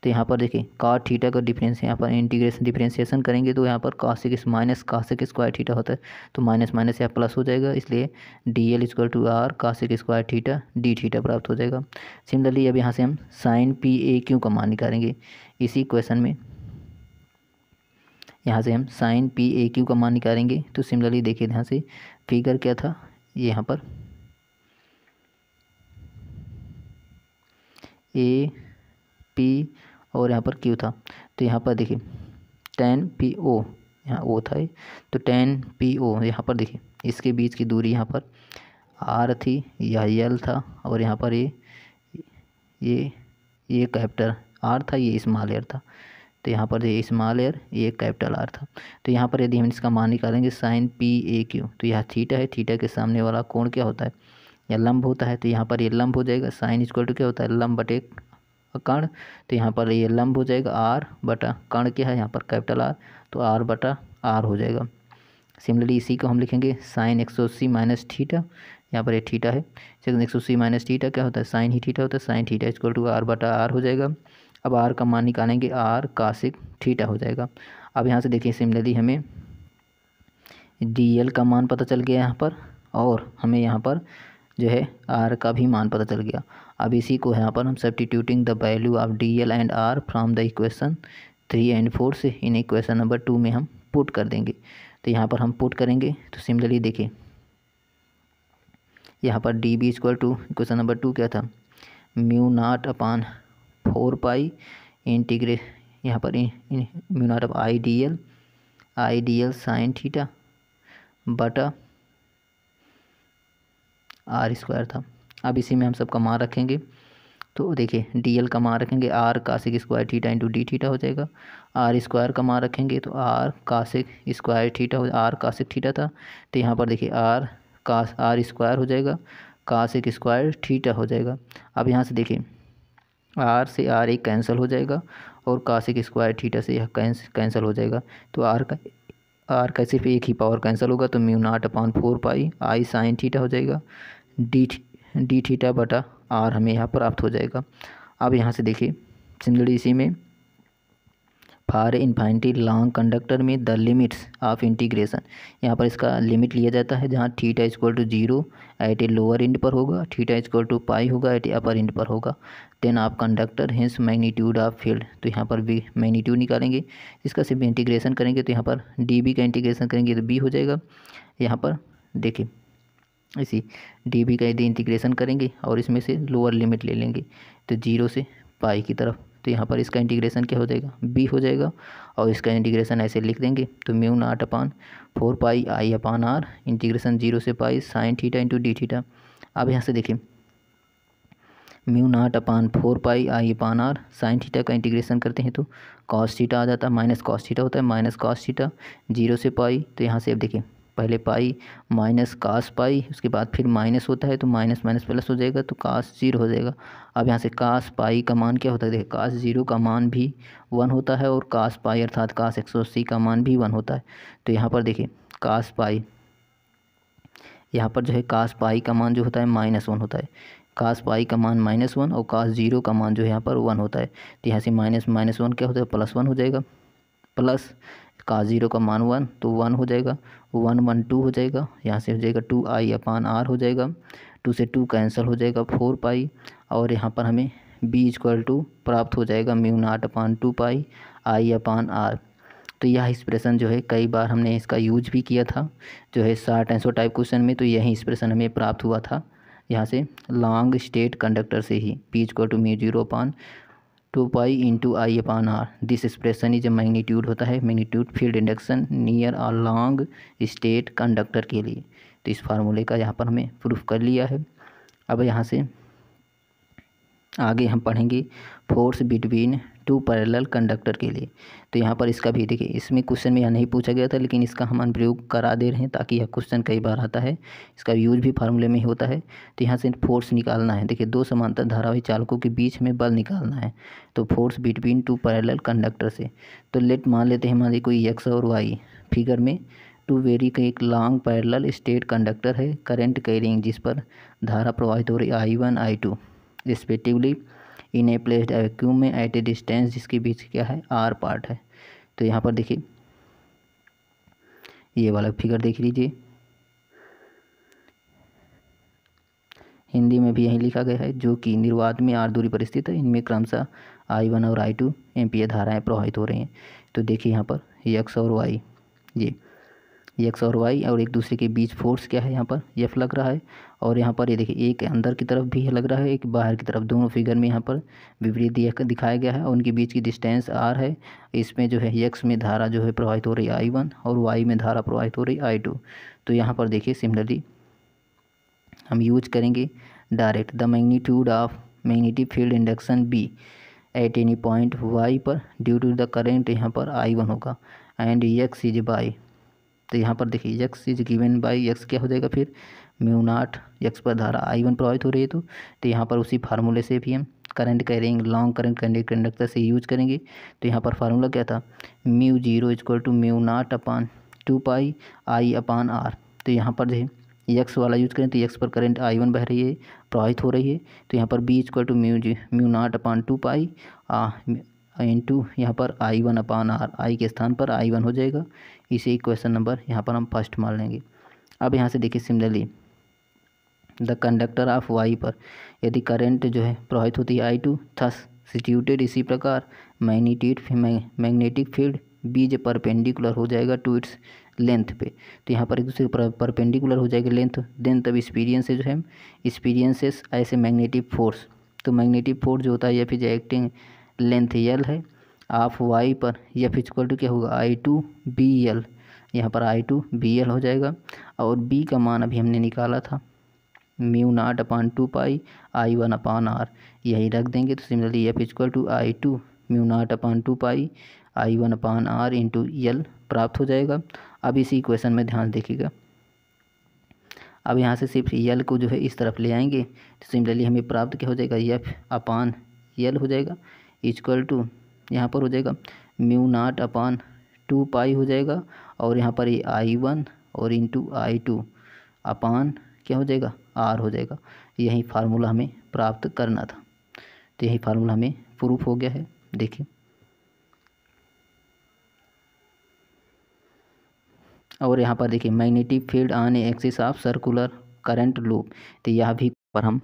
तो यहाँ पर देखिए cot थीटा का डिफरेंस यहाँ पर इंटीग्रेशन डिफरेंशिएशन करेंगे तो यहाँ पर cosec minus cosec square theta होता है, तो माइनस माइनस या प्लस हो जाएगा, इसलिए D L equal to R cosec square theta D theta प्राप्त हो जाएगा। सिमिलरली अब यहाँ से हम साइन पी ए क्यू का मान निकालेंगे। इसी क्वेश्चन में यहाँ से हम साइन पी ए क्यू का मान निकालेंगे। तो सिमिलरली देखिए यहाँ से फिगर क्या था, ये यहाँ पर ए पी और यहाँ पर क्यू था। तो यहाँ पर देखिए tan पी ओ, यहाँ ओ था ये, तो tan पी ओ यहाँ पर देखिए इसके बीच की दूरी यहाँ पर आर थी, यह यल था और यहाँ पर ये कैपिटल आर था, ये स्मॉल एयर था। तो यहाँ पर ये स्मॉल एयर ये कैपिटल आर था। तो यहाँ पर यदि हम इसका मान निकालेंगे साइन पी ए क्यू, तो यह थीटा है, थीटा के सामने वाला कोण क्या होता है या लंब होता है, तो यहाँ पर ये लंब हो जाएगा। साइन इक्वल टू क्या होता है लंब बटे कर्ण, तो यहाँ पर ये लंब हो जाएगा आर बटा कर्ण क्या है यहाँ पर कैपिटल आर, तो आर बटा आर हो जाएगा। सिमिलरली इसी को हम लिखेंगे साइन 180 माइनस थीटा, यहाँ पर ये थीटा है, 180 माइनस थीटा क्या होता है साइन ही थीटा होता है, sine theta equal to R बटा आर हो जाएगा। अब आर का मान निकालेंगे आर कासिक थीटा हो जाएगा। अब यहाँ से देखिए सिमिलरली हमें डी एल का मान पता चल गया यहाँ पर और हमें यहाँ पर जो है आर का भी मान पता चल गया। अब इसी को यहाँ पर हम substituting the value of D L and R from the equation 3 and 4 से इन इक्वेशन नंबर 2 में हम पुट कर देंगे। तो यहाँ पर हम पुट करेंगे तो सिमिलरली देखिए यहाँ पर D B equal to equation number 2 क्या था mu naught upon 4 pi integrate यहाँ पर mu naught of I D L sine theta बटा आर स्क्वायर था। अब इसी में हम सबका मान रखेंगे तो देखिए डी एल का मान रखेंगे R cosec square theta into D theta हो जाएगा, आर स्क्वायर का मान रखेंगे तो आर कासिक स्क्वायर थीटा हो, आर कासिक थीटा था तो यहाँ पर देखिए आर स्क्वायर हो जाएगा, कासिक स्क्वायर थीटा हो जाएगा। अब यहाँ से देखिए आर से आर एक कैंसिल हो जाएगा और कासिक स्क्वायर थीटा से यह कैंसिल हो जाएगा, तो आर का आर का सिर्फ एक ही पावर कैंसिल होगा, तो म्यू नॉट अपान 4 पाई आई साइन थीटा हो जाएगा, डी थीटा बटा आर हमें यहाँ पर प्राप्त हो जाएगा। अब यहाँ से देखिए सिमिलरली इसी में फॉर इन्फाइनिटी लॉन्ग कंडक्टर में द लिमिट्स ऑफ इंटीग्रेशन, यहाँ पर इसका लिमिट लिया जाता है जहाँ theta equal to 0 at a lower end पर होगा, थीटा इक्वल टू पाई होगा एट ए अपर एंड पर होगा, देन आप conductor hence magnitude of field, तो यहाँ पर भी मैग्नीट्यूड निकालेंगे, इसका सिर्फ इंटीग्रेशन करेंगे तो यहाँ पर डी बी का इंटीग्रेशन करेंगे तो बी हो जाएगा। यहाँ पर देखिए इसी डी बी का यदि इंटीग्रेशन करेंगे और इसमें से लोअर लिमिट ले लेंगे तो 0 से पाई की तरफ, तो यहाँ पर इसका इंटीग्रेशन क्या हो जाएगा, बी हो जाएगा, और इसका इंटीग्रेशन ऐसे लिख देंगे तो mu naught upon 4 pi I upon R integration 0 से pi sine theta into D theta. अब यहाँ से देखिए mu naught upon 4 pi I upon R sine theta का इंटीग्रेशन करते हैं तो कॉस थीटा आ जाता है, माइनस कॉस थीटा होता है, माइनस कॉस थीटा 0 से पाई, तो यहाँ से अब देखिए पहले पाई माइनस कास पाई, उसके बाद फिर माइनस होता है तो माइनस माइनस प्लस हो जाएगा तो कास 0 हो जाएगा। अब यहाँ से कास पाई का मान क्या होता है, देखिए कास 0 का मान भी 1 होता है और कास पाई अर्थात कास 180 का मान भी 1 होता है। तो यहाँ पर देखिए कास पाई, यहाँ पर जो है कास पाई का मान जो होता है -1 होता है, कास पाई का मान -1 और कास 0 का मान जो है यहाँ पर 1 होता है, तो यहाँ से माइनस माइनस 1 क्या होता है +1 हो जाएगा, प्लस कास 0 का मान 1 तो 1 हो जाएगा, 1 1 2 हो जाएगा, यहाँ से हो जाएगा 2 आई अपान आर हो जाएगा, 2 से 2 कैंसिल हो जाएगा 4 पाई, और यहाँ पर हमें बी इक्वल टू प्राप्त हो जाएगा mu naught upon 2 pi I upon R. तो यह एक्सप्रेशन जो है कई बार हमने इसका यूज भी किया था जो है शॉर्ट आंसर टाइप क्वेश्चन में, तो यही एक्सप्रेशन हमें प्राप्त हुआ था यहाँ से लॉन्ग स्टेट कंडक्टर से ही, P equal to mu 0 upon 2 pi into I upon R, this expression is magnitude होता है, magnitude field induction near a long straight conductor के लिए। तो इस फार्मूले का यहाँ पर हमें प्रूफ कर लिया है। अब यहाँ से आगे हम पढ़ेंगे फोर्स बिटवीन 2 पैरेलल कंडक्टर के लिए। तो यहाँ पर इसका भी देखिए, इसमें क्वेश्चन में यह नहीं पूछा गया था लेकिन इसका हम अनुप्रयोग करा दे रहे हैं ताकि यह क्वेश्चन कई बार आता है, इसका यूज भी फार्मूले में ही होता है। तो यहाँ से फोर्स निकालना है, देखिए 2 समांतर धारावाही चालकों के बीच में बल निकालना है, तो फोर्स बिटवीन 2 पैरेलल कंडक्टर से। तो लेट मान लेते हैं हमारी कोई एक्स और वाई, फिगर में 2 वेरी का एक लॉन्ग पैरेलल स्टेट कंडक्टर है, करंट कैरिंग जिस पर धारा प्रवाहित हो रही I1 I2 रिस्पेक्टिवली इन ए प्लेस्ड वैक्यूम में एट ए डिस्टेंस जिसके बीच क्या है आर पार्ट है। तो यहाँ पर देखिए ये वाला फिगर देख लीजिए, हिंदी में भी यही लिखा गया है, जो कि निर्वात में आर दूरी पर स्थित है, इनमें क्रमशः I1 और I2 एम्पीयर धाराएं प्रवाहित हो रही हैं। तो देखिए यहाँ पर एक्स और वाई, ये एक्स और वाई और एक दूसरे के बीच फोर्स क्या है यहाँ पर एफ लग रहा है, और यहाँ पर ये देखिए एक अंदर की तरफ भी लग रहा है एक बाहर की तरफ, दोनों फिगर में यहाँ पर विपरीत दिखाया गया है, और उनके बीच की डिस्टेंस आर है। इसमें जो है एक्स में धारा जो है प्रवाहित हो रही है I1 और वाई में धारा प्रवाहित हो रही है I2। तो यहाँ पर देखिए सिमिलरली हम यूज करेंगे direct the magnitude of magnetic field induction B at any point Y पर ड्यू टू द करेंट, यहाँ पर I1 होगा एंड एक्स इज बाई, तो यहाँ पर देखिए x is given by x क्या हो जाएगा फिर म्यू नॉट, एक्स पर धारा I1 प्रवाहित हो रही है तो यहाँ पर उसी फार्मूले से भी हम current carrying long current conductor से यूज करेंगे। तो यहाँ पर फार्मूला क्या था mu 0 equal to mu naught upon 2 pi I upon R. तो यहाँ पर जो है एक्स वाला यूज करें तो एक्स पर करंट I1 बह रही है प्रवाहित हो रही है, तो यहाँ पर B equal to mu naught upon 2 pi into यहाँ पर I1 अपान आर, आई के स्थान पर I1 हो जाएगा। इसे इक्वेशन नंबर यहाँ पर हम फर्स्ट मान लेंगे। अब यहाँ से देखिए similarly the conductor of Y पर यदि करंट जो है प्रवाहित होती है I2 थस सिट्यूटेड, इसी प्रकार मैग्नेटिक फील्ड बी जो परपेंडिकुलर हो जाएगा टू इट्स लेंथ पे, तो यहाँ पर एक दूसरे परपेंडिकुलर हो जाएगा लेंथ, देन तब एक्सपीरियंस जो है एक्सपीरियंसेस ऐसे मैग्नेटिक फोर्स, तो मैग्नेटिक फोर्स जो होता है या फिर जो एक्टिंग लेंथ यल है ऑफ वाई पर या फिर इक्वल टू क्या होगा I2 BL, यहाँ पर I2 BL हो जाएगा, और B का मान अभी हमने निकाला था mu naught upon 2 pi I1 upon R, यही रख देंगे। तो similarly F equal to I2 mu naught upon 2 pi I1 upon R into L प्राप्त हो जाएगा। अब इसी इक्वेशन में ध्यान देखिएगा, अब यहाँ से सिर्फ यल को जो है इस तरफ ले आएंगे तो सिमिलरली हमें प्राप्त क्या हो जाएगा एफ अपान यल हो जाएगा इक्वल टू यहाँ पर हो जाएगा म्यू नॉट अपान 2 पाई हो जाएगा, और यहाँ पर ये I1 और इंटू I2 अपान क्या हो जाएगा, R हो जाएगा। यही फार्मूला हमें प्राप्त करना था, तो यही फार्मूला हमें प्रूफ हो गया है। देखिए, और यहाँ पर देखिए magnetic field on axis of circular current loop, तो यह भी पर हम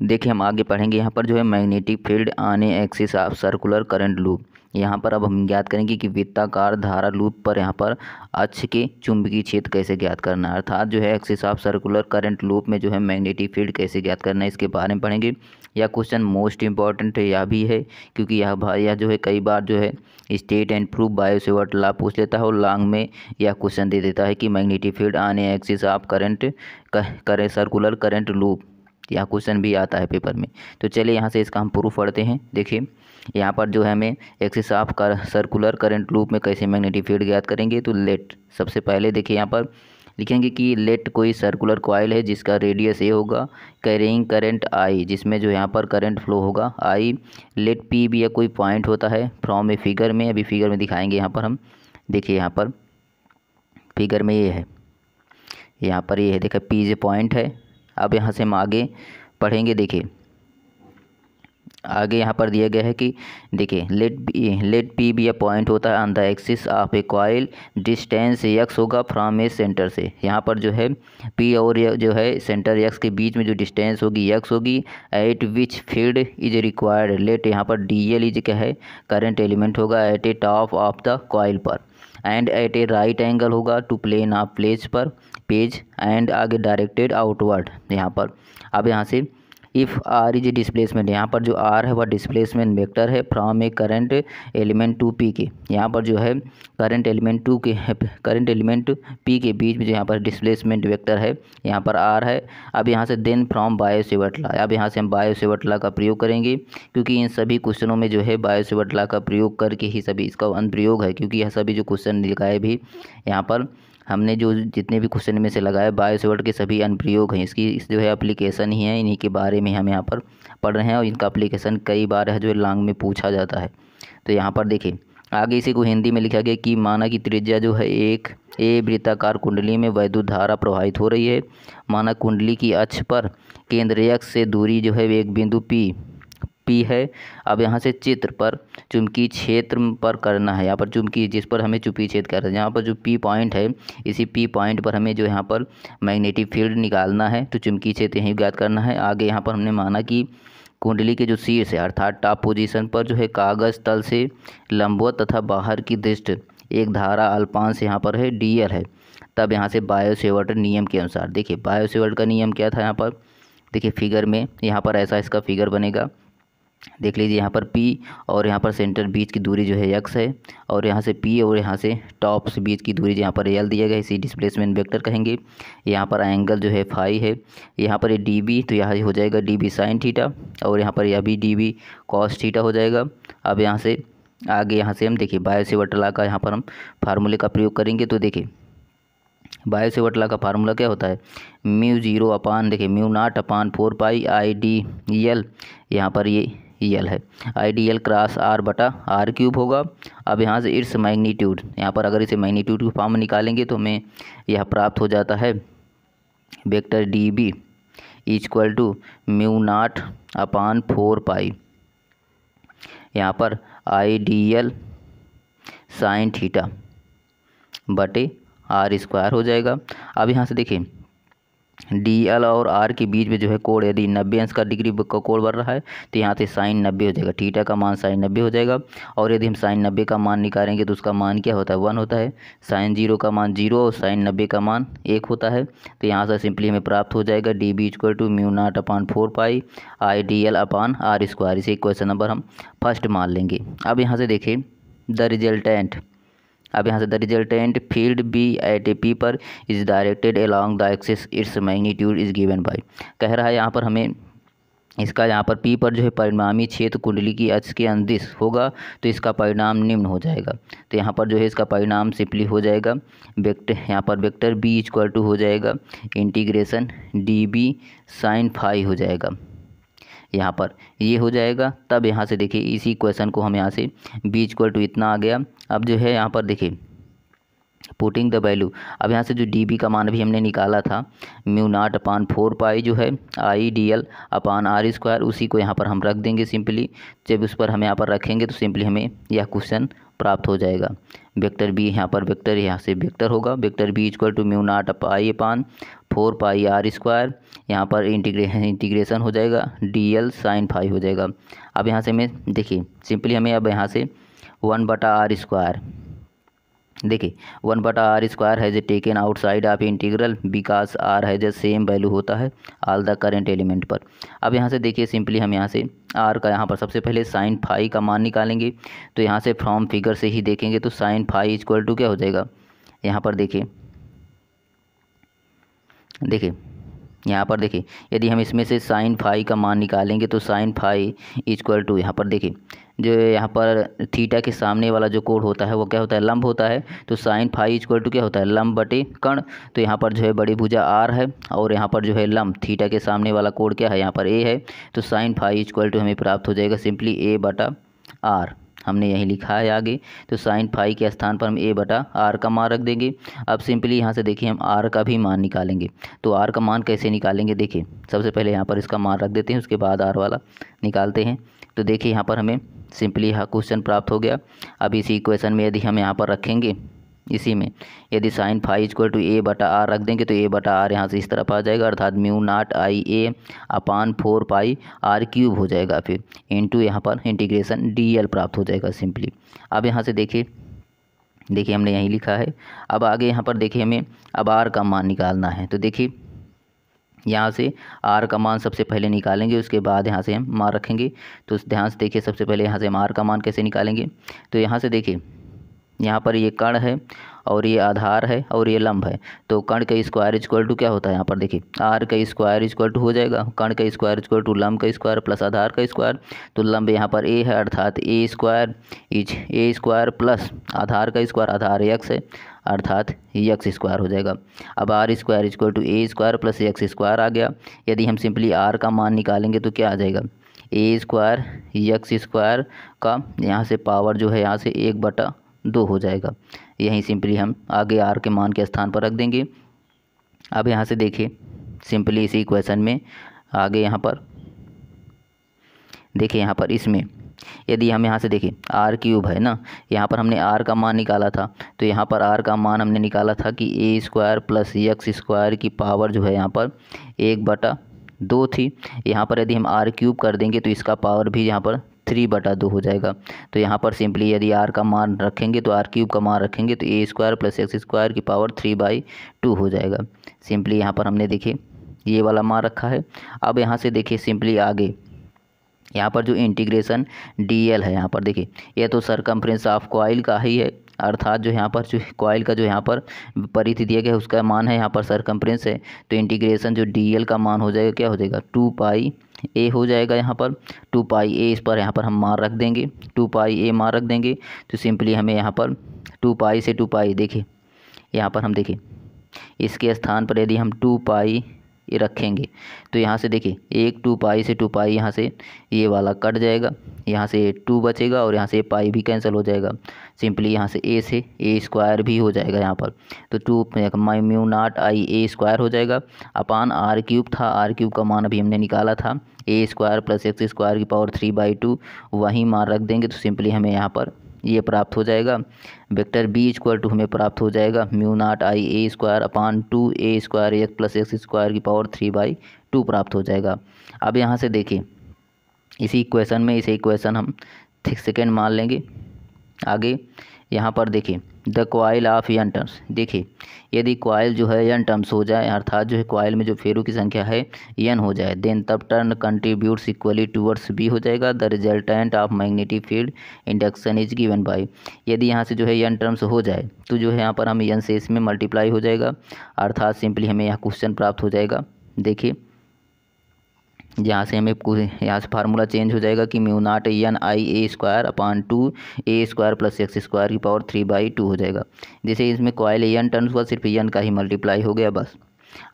देखिए हम आगे पढ़ेंगे। यहाँ पर जो है magnetic field on axis of circular current loop, यहाँ पर अब हम ज्ञात करेंगे कि वृत्ताकार धारा लूप पर यहाँ पर अक्ष के चुंबकीय क्षेत्र कैसे ज्ञात करना है, अर्थात जो है axis of circular current loop में जो है मैग्नेटिक फील्ड कैसे ज्ञात करना है, इसके बारे में पढ़ेंगे। यह क्वेश्चन मोस्ट इंपॉर्टेंट यह भी है, क्योंकि यह जो है कई बार जो है state and proof Biot Savart law पूछ लेता है, और लॉन्ग में यह क्वेश्चन दे देता है कि magnetic field on axis of current करे सर्कुलर करंट लूप, यह क्वेश्चन भी आता है पेपर में। तो चलिए यहाँ से इसका हम प्रूफ पढ़ते हैं। देखिए यहाँ पर जो है हमें axis of circular current loop में कैसे मैग्नेटिक फील्ड ज्ञात करेंगे। तो लेट सबसे पहले देखिए यहाँ पर लिखेंगे कि लेट कोई सर्कुलर कॉइल है जिसका रेडियस ए होगा, कैरिंग करंट आई, जिसमें जो यहाँ पर करंट फ्लो होगा आई। लेट पी भी या कोई पॉइंट होता है फ्रॉम ए फिगर में, अभी फिगर में दिखाएंगे यहाँ पर हम। देखिए यहाँ पर फिगर में ये है, यहाँ पर ये है, देखिए पी जे पॉइंट है। अब यहाँ से हम आगे पढ़ेंगे। देखिए आगे यहाँ पर दिया गया है कि देखिए लेट पी भी पॉइंट होता है on the axis of A coil, distance x होगा फ्रॉम ए सेंटर से। यहाँ पर जो है पी और जो है सेंटर एक्स के बीच में जो डिस्टेंस होगी एक्स होगी, at which field is required. Let यहाँ पर डी एल इज क्या है, करंट एलिमेंट होगा at a top of the coil पर, and at a right angle होगा to plane of page and आगे डायरेक्टेड आउटवर्ड। यहाँ पर अब यहाँ से इफ़ आर इज डिस्प्लेसमेंट, यहाँ पर जो आर है वह डिस्प्लेसमेंट वेक्टर है from a current element to P के। यहाँ पर जो है करंट एलिमेंट पी के बीच में जो यहाँ पर डिस्प्लेसमेंट वेक्टर है, यहाँ पर आर है। अब यहाँ से then from Biot Savart law, अब यहाँ से हम बायो सेवर्ट लॉ का प्रयोग करेंगे, क्योंकि इन सभी क्वेश्चनों में जो है बायो सेवर्ट लॉ का प्रयोग करके ही सभी इसका अनुप्रयोग है, क्योंकि यह सभी जो क्वेश्चन लगाए भी यहाँ पर हमने जो जितने भी क्वेश्चन में से लगाए बायो सेवर्ट के सभी अनुप्रयोग हैं, इसकी जो है एप्लीकेशन ही है, इन्हीं के बारे में हम यहाँ पर पढ़ रहे हैं, और इनका एप्लीकेशन कई बार है जो लॉन्ग में पूछा जाता है। तो यहाँ पर देखिए आगे इसी को हिंदी में लिखा गया कि माना कि त्रिज्या जो है एक ए वृत्ताकार कुंडली में वैद्युत धारा प्रवाहित हो रही है। माना कुंडली की अक्ष पर केंद्र एक्स से दूरी जो है एक बिंदु पी है। अब यहाँ से चित्र पर चुंबकीय क्षेत्र पर करना है, यहाँ पर चुंबकीय जिस पर हमें चुंबकीय क्षेत्र करना है, यहाँ पर जो पी पॉइंट है, इसी पी पॉइंट पर हमें जो यहाँ पर मैग्नेटिक फील्ड निकालना है, तो चुंबकीय क्षेत्र यहीं ज्ञात करना है। आगे यहाँ पर हमने माना कि कुंडली के जो शीर्ष है अर्थात टॉप पोजीशन पर जो है कागज तल से लंबवत तथा बाहर की दृष्टि एक धारा अल्पांश यहाँ पर है डीएल है। तब यहाँ से बायो सेवर्ट नियम के अनुसार, देखिए बायो सेवर्ट का नियम क्या था, यहाँ पर देखिए फिगर में यहाँ पर ऐसा इसका फिगर बनेगा, देख लीजिए यहाँ पर P और यहाँ पर सेंटर बीच की दूरी जो है x है, और यहाँ से P और यहाँ से टॉप से बीच की दूरी यहाँ पर L दिया गया, इसी डिस्प्लेसमेंट वेक्टर कहेंगे। यहाँ पर एंगल जो है फाई है, यहाँ पर ये dB, तो यहाँ हो जाएगा dB साइन थीटा, और यहाँ पर यह भी dB कॉस थीटा हो जाएगा। अब यहाँ से आगे यहाँ से हम देखिए बायो सेवर्ट लॉ का यहाँ पर हम फार्मूले का प्रयोग करेंगे। तो देखिए बायो सेवर्ट लॉ का फार्मूला क्या होता है, म्यू जीरो अपान देखिए mu naught upon 4 pi I D L, यहाँ पर ये यल है, I D L cross R बटा आर क्यूब होगा। अब यहाँ से इट्स मैग्नीट्यूड, यहाँ पर अगर इसे मैग्नीट्यूड की फॉर्म में निकालेंगे तो हमें यह प्राप्त हो जाता है vector D B equal to mu naught upon 4 pi, यहाँ पर I D L sine theta बटे आर स्क्वायर हो जाएगा। अब यहाँ से देखिए डी एल और आर के बीच में जो है कोण, यदि 90 अंश का डिग्री का कोण बन रहा है तो यहाँ से साइन 90 हो जाएगा, थीटा का मान साइन 90 हो जाएगा। और यदि हम साइन 90 का मान निकालेंगे तो उसका मान क्या होता है, 1 होता है। साइन 0 का मान 0 और साइन 90 का मान 1 होता है। तो यहाँ से सिंपली हमें प्राप्त हो जाएगा D B equal to mu naught upon 4 pi I D L upon R square. इसे क्वेश्चन नंबर हम फर्स्ट मान लेंगे। अब यहाँ से देखिए द रिजल्टेंट, अब यहाँ से the resultant field B at A P पर is directed along the axis its magnitude is given by, कह रहा है यहाँ पर हमें इसका यहाँ पर पी पर जो है परिणामी क्षेत्र कुंडली की अक्ष के अंदिश होगा, तो इसका परिणाम निम्न हो जाएगा। तो यहाँ पर जो है इसका परिणाम सिंपली हो जाएगा वेक्टर, यहाँ पर वेक्टर बी इक्वल टू हो जाएगा integration D B sine phi हो जाएगा। यहाँ पर ये हो जाएगा। तब यहाँ से देखिए इसी इक्वेशन को हम यहाँ से b इक्वल टू इतना आ गया। अब जो है यहाँ पर देखिए पुटिंग द वैल्यू, अब यहाँ से जो डी बी का मान भी हमने निकाला था म्यू नॉट अपान 4 पाई जो है I D L upon R square, उसी को यहाँ पर हम रख देंगे सिंपली। जब उस पर हम यहाँ पर रखेंगे तो सिंपली हमें यह क्वेश्चन प्राप्त हो जाएगा। वेक्टर बी यहाँ पर वेक्टर यहाँ से वेक्टर होगा, vector B equal to mu naught I upon 4 pi R square, यहाँ पर इंटीग्रेशन हो जाएगा डी एल साइन फाई हो जाएगा। अब यहाँ से मैं देखिए सिंपली हमें अब यहाँ से 1/r स्क्वायर, देखिए 1/r square has taken outside of integral because R has a same value होता है ऑल द करेंट एलिमेंट पर। अब यहाँ से देखिए सिंपली हम यहाँ से आर का यहाँ पर सबसे पहले साइन फाई का मान निकालेंगे। तो यहाँ से फ्रॉम फिगर से ही देखेंगे तो साइन फाई इक्वल टू क्या हो जाएगा, यहाँ पर देखिए यहाँ पर देखिए यदि हम इसमें से साइन फाई का मान निकालेंगे तो साइन फाई इक्वल टू यहाँ पर देखिए जो यहाँ पर थीटा के सामने वाला जो कोण होता है वो क्या होता है, लंब होता है। तो साइन फाई इक्वल टू क्या होता है, लंब बटे कर्ण। तो यहाँ पर जो है बड़ी भुजा आर है और यहाँ पर जो है लंब थीटा के सामने वाला कोण क्या है, यहाँ पर ए है। तो साइन फाई इक्वल टू हमें प्राप्त हो जाएगा सिंपली a/r, हमने यही लिखा है आगे। तो साइन फाई के स्थान पर हम a/r का मान रख देंगे। अब सिंपली यहाँ से देखिए हम r का भी मान निकालेंगे। तो r का मान कैसे निकालेंगे, देखिए सबसे पहले यहाँ पर इसका मान रख देते हैं, उसके बाद r वाला निकालते हैं। तो देखिए यहाँ पर हमें सिंपली यहाँ क्वेश्चन प्राप्त हो गया। अब इसी इक्वेशन में यदि हम यहाँ पर रखेंगे, इसी में यदि sine phi equal to a/r रख देंगे तो a/r यहाँ से इस तरफ आ जाएगा, अर्थात mu naught I A upon 4 pi R cube हो जाएगा, फिर इनटू यहाँ पर इंटीग्रेशन डी एल प्राप्त हो जाएगा सिंपली। अब यहाँ से देखिए हमने यही लिखा है। अब आगे यहाँ पर देखिए हमें अब आर का मान निकालना है। तो देखिए यहाँ से आर का मान सबसे पहले निकालेंगे, उसके बाद यहाँ से हम मान रखेंगे। तो ध्यान से देखिए सबसे पहले यहाँ से हम आर का मान कैसे निकालेंगे। तो यहाँ से देखिए यहाँ पर ये कर्ण है और ये आधार है और ये लंब है। तो कर्ण का स्क्वायर इक्वल टू क्या होता है, यहाँ पर देखिए आर का स्क्वायर इक्वल टू हो जाएगा कर्ण का स्क्वायर इक्वल टू लंब का स्क्वायर प्लस आधार का स्क्वायर। तो लंब यहाँ पर ए है, अर्थात A square is A square plus आधार का स्क्वायर, आधार एक्स है अर्थात एक्स स्क्वायर हो जाएगा। अब R square equal to A square plus X square आ गया। यदि हम सिंपली आर का मान निकालेंगे तो क्या आ जाएगा, ए स्क्वायर एक्स स्क्वायर का यहाँ से पावर जो है यहाँ से 1/2 हो जाएगा। यहीं सिंपली हम आगे आर के मान के स्थान पर रख देंगे। अब यहाँ से देखिए सिंपली इसी इक्वेशन में आगे यहाँ पर देखिए यहाँ पर इसमें यदि हम यहाँ से देखिं आर क्यूब है ना, यहाँ पर हमने आर का मान निकाला था। तो यहाँ पर आर का मान हमने निकाला था कि ए स्क्वायर प्लस एक्स स्क्वायर की पावर जो है यहाँ पर 1/2 थी। यहाँ पर यदि हम आर क्यूब कर देंगे तो इसका पावर भी यहाँ पर 3/2 हो जाएगा। तो यहाँ पर सिंपली यदि आर का मान रखेंगे तो आर क्यूब का मान रखेंगे तो ए स्क्वायर प्लस एक्स स्क्वायर की पावर 3/2 हो जाएगा। सिंपली यहाँ पर हमने देखिए ये वाला मान रखा है। अब यहाँ से देखिए सिंपली आगे यहाँ पर जो इंटीग्रेशन डी एल है, यहाँ पर देखिए ये तो सरकमफ्रेंस ऑफ कॉइल का ही है, अर्थात जो यहाँ पर जो कॉइल का जो यहाँ पर परिधि दिया गया है उसका मान है यहाँ पर सरकमफ्रेंस है। तो इंटीग्रेशन जो डी एल का मान हो जाएगा क्या हो जाएगा 2 ए हो जाएगा। यहाँ पर 2 ए इस पर यहाँ पर हम मान रख देंगे, 2 ए मान रख देंगे। तो सिंपली हमें यहाँ पर 2 से 2 देखिए यहाँ पर हम देखिए इसके स्थान पर यदि हम 2 ये रखेंगे तो यहाँ से देखिए एक 2 से 2 यहाँ से ये वाला कट जाएगा, यहाँ से 2 बचेगा और यहाँ से पाई भी कैंसिल हो जाएगा। सिंपली यहाँ से ए स्क्वायर भी हो जाएगा यहाँ पर। तो 2 mu naught I A square हो जाएगा अपान आर क्यूब था, आर क्यूब का मान अभी हमने निकाला था ए स्क्वायर प्लस एक्स स्क्वायर की पावर 3/2, वहीं मान रख देंगे। तो सिंपली हमें यहाँ पर ये प्राप्त हो जाएगा। वेक्टर बी इक्वल टू हमें प्राप्त हो जाएगा mu naught I A square upon 2 square X plus X square की पावर 3/2 प्राप्त हो जाएगा। अब यहाँ से देखिए इसी इक्वेशन में इसे इक्वेशन हम सेकेंड मान लेंगे। आगे यहाँ पर देखिए the coil of N turns, देखिए यदि कॉइल जो है एन टर्म्स हो जाए, अर्थात जो है कॉइल में जो फेरों की संख्या है एन हो जाए, देन तब turn contributes equally towards B हो जाएगा। The resultant of magnetic field induction is given by, यदि यहाँ से जो है एन टर्म्स हो जाए तो जो है यहाँ पर हम एन से इसमें मल्टीप्लाई हो जाएगा, अर्थात सिंपली हमें यहाँ क्वेश्चन प्राप्त हो जाएगा। देखिए यहाँ से हमें यहाँ से फार्मूला चेंज हो जाएगा कि mu not an I A square upon 2 square plus X square की पावर 3/2 हो जाएगा। जैसे इसमें कॉइल एन टर्न्स हुआ, सिर्फ एन का ही मल्टीप्लाई हो गया बस।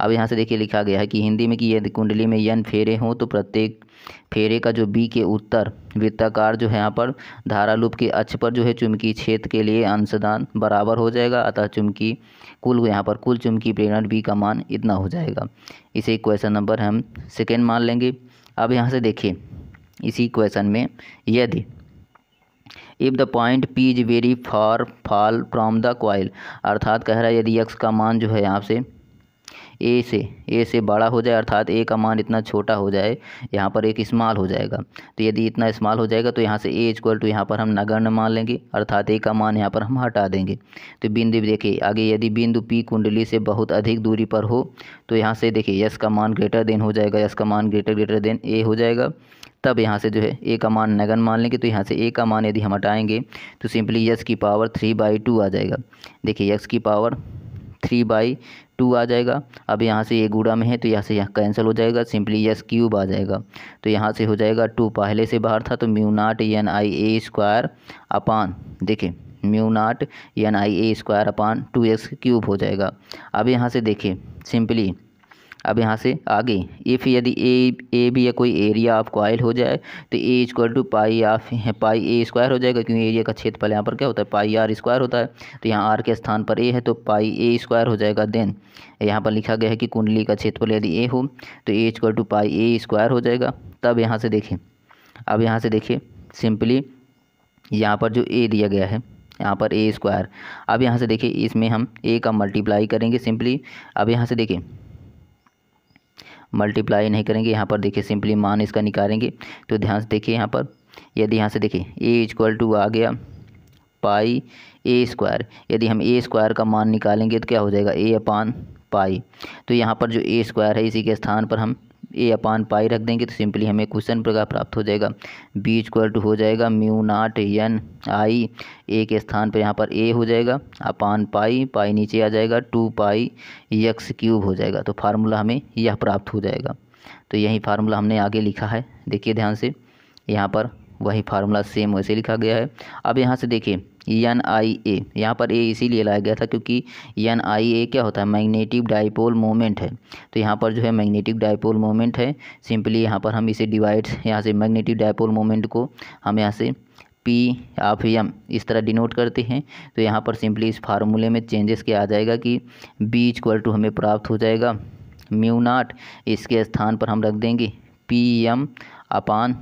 अब यहाँ से देखिए लिखा गया है कि हिंदी में कि यदि कुंडली में n फेरे हों तो प्रत्येक फेरे का जो बी के उत्तर वृत्ताकार जो है यहाँ पर धारा लूप के अक्ष पर जो है चुंबकीय क्षेत्र के लिए अंशदान बराबर हो जाएगा, अतः चुंबकीय कुल यहाँ पर कुल चुंबकीय प्रेरण बी का मान इतना हो जाएगा। इसे क्वेश्चन नंबर हम सेकेंड मान लेंगे। अब यहाँ से देखिए इसी क्वेश्चन में यदि if the point P is very far fall from the coil, अर्थात कह रहा है यदि x का मान जो है यहाँ से ए से बड़ा हो जाए, अर्थात ए का मान इतना छोटा हो जाए, यहाँ पर एक स्मॉल हो जाएगा। तो यदि इतना स्मॉल हो जाएगा तो यहाँ से ए इक्वल टू यहाँ पर हम नगण्य मान लेंगे, अर्थात ए का मान यहाँ पर हम हटा देंगे। तो बिंदु देखिए आगे यदि बिंदु पी कुंडली से बहुत अधिक दूरी पर हो तो यहाँ से देखिए यस का मान ग्रेटर देन हो जाएगा, यस का मान ग्रेटर देन ए हो जाएगा। तब यहाँ से जो है ए का मान नगण्य मान लेंगे। तो यहाँ से ए का मान यदि हम हटाएंगे तो सिंपली यस की पावर 3/2 आ जाएगा। देखिए यस की पावर 3/2 आ जाएगा। अब यहाँ से ये गुणा में है तो यहाँ से यहाँ कैंसिल हो जाएगा, सिंपली यस क्यूब आ जाएगा। तो यहाँ से हो जाएगा 2 पहले से बाहर था तो μ0 NiA² अपान देखिए μ0 NiA² अपान 2x³ हो जाएगा। अब यहाँ से देखिए सिंपली अब यहाँ से आगे इफ़ यदि ए भी या कोई एरिया ऑफ कॉइल हो जाए तो A equal to pi A square हो जाएगा, क्योंकि एरिया का क्षेत्रफल यहाँ पर क्या होता है पाई आर स्क्वायर होता है। तो यहाँ आर के स्थान पर ए है तो पाई ए स्क्वायर हो जाएगा। देन यहाँ पर लिखा गया है कि कुंडली का क्षेत्रफल यदि ए हो तो A equal to pi A square हो जाएगा। तब यहाँ से देखिए अब यहाँ से देखिए सिंपली यहाँ पर जो ए दिया गया है यहाँ पर ए स्क्वायर, अब यहाँ से देखिए इसमें हम ए का मल्टीप्लाई करेंगे सिंपली। अब यहाँ से देखिए मल्टीप्लाई नहीं करेंगे, यहाँ पर देखिए सिंपली मान इसका निकालेंगे। तो ध्यान से देखिए यहाँ पर यदि यहाँ से देखिए ए इक्वल टू आ गया पाई ए स्क्वायर, यदि हम ए स्क्वायर का मान निकालेंगे तो क्या हो जाएगा ए अपान पाई। तो यहाँ पर जो ए स्क्वायर है इसी के स्थान पर हम ए अपान पाई रख देंगे तो सिंपली हमें क्वेश्चन प्रकार प्राप्त हो जाएगा। बी इक्वल टू हो जाएगा μ0 NI, ए के स्थान पर यहाँ पर ए हो जाएगा अपान पाई, पाई नीचे आ जाएगा 2 पाई x³ हो जाएगा। तो फार्मूला हमें यह प्राप्त हो जाएगा। तो यही फार्मूला हमने आगे लिखा है, देखिए ध्यान से यहाँ पर वही फार्मूला सेम वैसे लिखा गया है। अब यहाँ से देखिए NiA, यहाँ पर ए इसीलिए लाया गया था क्योंकि NiA क्या होता है मैग्नेटिक डाइपोल मोमेंट है। तो यहाँ पर जो है मैग्नेटिक डाइपोल मोमेंट है, सिंपली यहाँ पर हम इसे डिवाइड यहाँ से मैग्नेटिक डाइपोल मोमेंट को हम यहाँ से P/m इस तरह डिनोट करते हैं। तो यहाँ पर सिंपली इस फार्मूले में चेंजेस क्या आ जाएगा कि B इक्वल टू हमें प्राप्त हो जाएगा μ0, इसके स्थान पर हम रख देंगे Pm अपान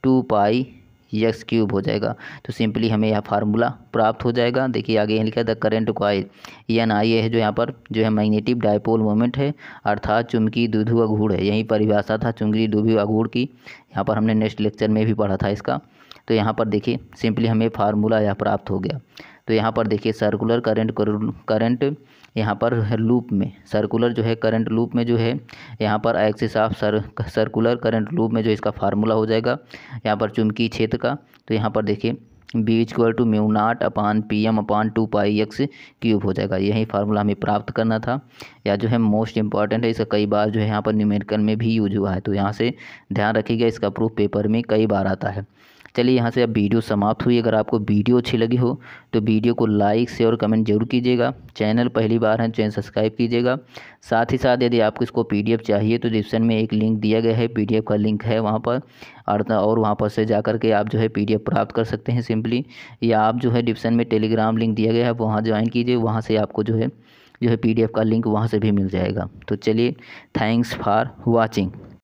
2 पाई x³ हो जाएगा। तो सिंपली हमें यह फार्मूला प्राप्त हो जाएगा। देखिए आगे यहाँ लिखा है द करंट कॉइल NiA है जो यहाँ पर जो है मैग्नेटिक डाइपोल मोमेंट है, अर्थात चुंबकीय द्विध्रुव आघूर्ण है। यही परिभाषा था चुंबकीय द्विध्रुव आघूर्ण की, यहाँ पर हमने नेक्स्ट लेक्चर में भी पढ़ा था इसका। तो यहाँ पर देखिए सिंपली हमें फार्मूला यह प्राप्त हो गया। तो यहाँ पर देखिए सर्कुलर करंट यहाँ पर लूप में सर्कुलर जो है करंट लूप में जो है यहाँ पर axis of circular current loop में जो इसका फार्मूला हो जाएगा यहाँ पर चुंबकीय क्षेत्र का। तो यहाँ पर देखिए B equal to μ0 upon Pm upon 2 pi x³ हो जाएगा। यही फार्मूला हमें प्राप्त करना था, या जो है मोस्ट इंपॉर्टेंट है, इसका कई बार जो है यहाँ पर न्यूमेरिकल में भी यूज हुआ है। तो यहाँ से ध्यान रखिएगा, इसका प्रूफ पेपर में कई बार आता है। चलिए यहाँ से अब वीडियो समाप्त हुई। अगर आपको वीडियो अच्छी लगी हो तो वीडियो को लाइक शेयर कमेंट जरूर कीजिएगा। चैनल पहली बार है चैनल सब्सक्राइब कीजिएगा। साथ ही साथ यदि आपको इसको PDF चाहिए तो डिस्क्रिप्शन में एक लिंक दिया गया है, PDF का लिंक है वहाँ पर, और वहाँ पर से जा कर के आप जो है PDF प्राप्त कर सकते हैं सिंपली, या आप जो है डिस्क्रिप्शन में टेलीग्राम लिंक दिया गया है वहाँ ज्वाइन कीजिए, वहाँ से आपको जो है PDF का लिंक वहाँ से भी मिल जाएगा। तो चलिए थैंक्स फॉर वॉचिंग।